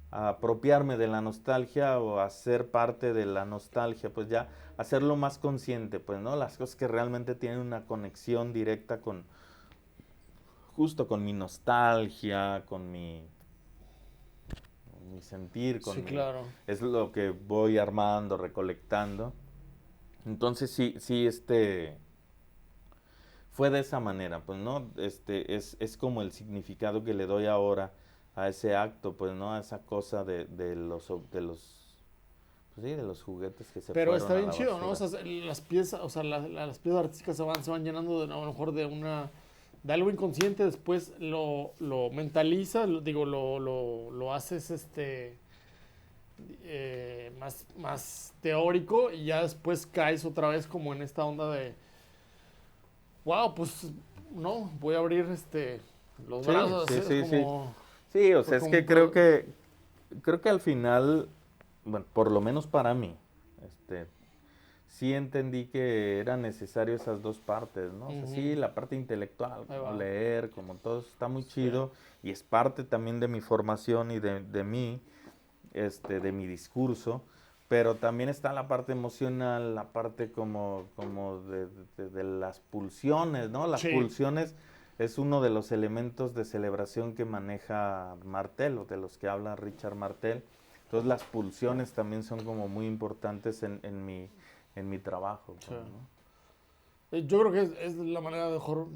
apropiarme de la nostalgia, o a ser parte de la nostalgia, pues ya hacerlo más consciente, pues, ¿no? Las cosas que realmente tienen una conexión directa justo con mi nostalgia, con mi sentir, Sí, claro. es lo que voy armando, recolectando. Entonces sí, fue de esa manera, pues, ¿no? Es como el significado que le doy ahora a ese acto, pues, ¿no? A esa cosa pues sí, de los juguetes que se Pero fueron está a bien la chido, ¿no? O basura. sea, las piezas, o sea, las piezas artísticas se van llenando a lo mejor de algo inconsciente, después lo mentalizas, lo haces más teórico y ya después caes otra vez como en esta onda de, wow, pues no, voy a abrir los Sí, brazos, así sí, es sí, sí. como, Sí, o sea, pues es como, que creo que al final, bueno, por lo menos para mí, sí entendí que eran necesarias esas dos partes, ¿no? O sea, sí, ujú, la parte intelectual, ahí como va, leer, como todo eso está muy sí, chido y es parte también de mi formación y de mi discurso, pero también está la parte emocional, la parte como de las pulsiones, ¿no? Las sí, pulsiones es uno de los elementos de celebración que maneja Martel, o de los que habla Richard Martel. Entonces las pulsiones también son como muy importantes en mi trabajo, sí. pues, ¿no? Yo creo que es la manera de mejor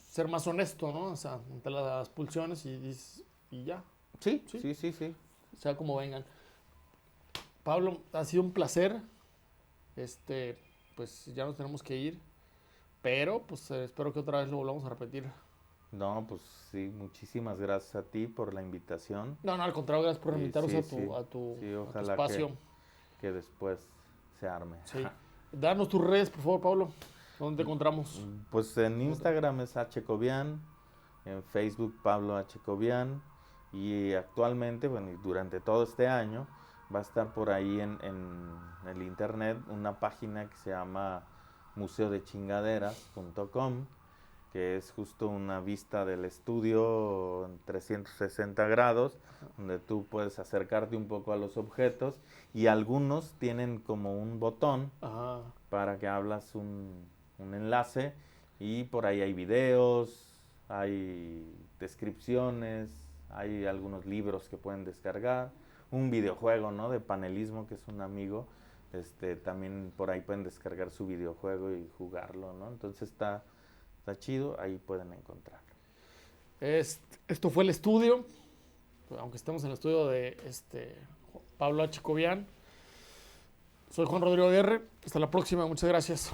ser más honesto, ¿no? O sea, ante las pulsiones y ya, Sí, sí, sí, sí, sí. sea como vengan. Pablo, ha sido un placer. Este, pues ya nos tenemos que ir, pero pues espero que otra vez lo volvamos a repetir. No, pues sí, muchísimas gracias a ti por la invitación. No, no, al contrario, gracias por Y invitarnos sí, sí, sí, a tu ojalá que, espacio. que después se arme. Sí. Danos tus redes, por favor, Pablo. ¿Dónde te encontramos? Pues en ¿Cómo te- Instagram es hcobian, en Facebook Pablo hcobian y actualmente, bueno, y durante todo este año va a estar por ahí en el internet una página que se llama museodechingaderas.com, que es justo una vista del estudio en 360 grados, donde tú puedes acercarte un poco a los objetos y algunos tienen como un botón Ajá. para que hablas un enlace y por ahí hay videos, hay descripciones, hay algunos libros que pueden descargar, un videojuego, ¿no? De panelismo que es un amigo, también por ahí pueden descargar su videojuego y jugarlo, ¿no? Entonces está chido, ahí pueden encontrar. Esto fue el estudio, aunque estemos en el estudio de Pablo H. Cobian. Soy Juan Rodrigo Aguirre. Hasta la próxima. Muchas gracias.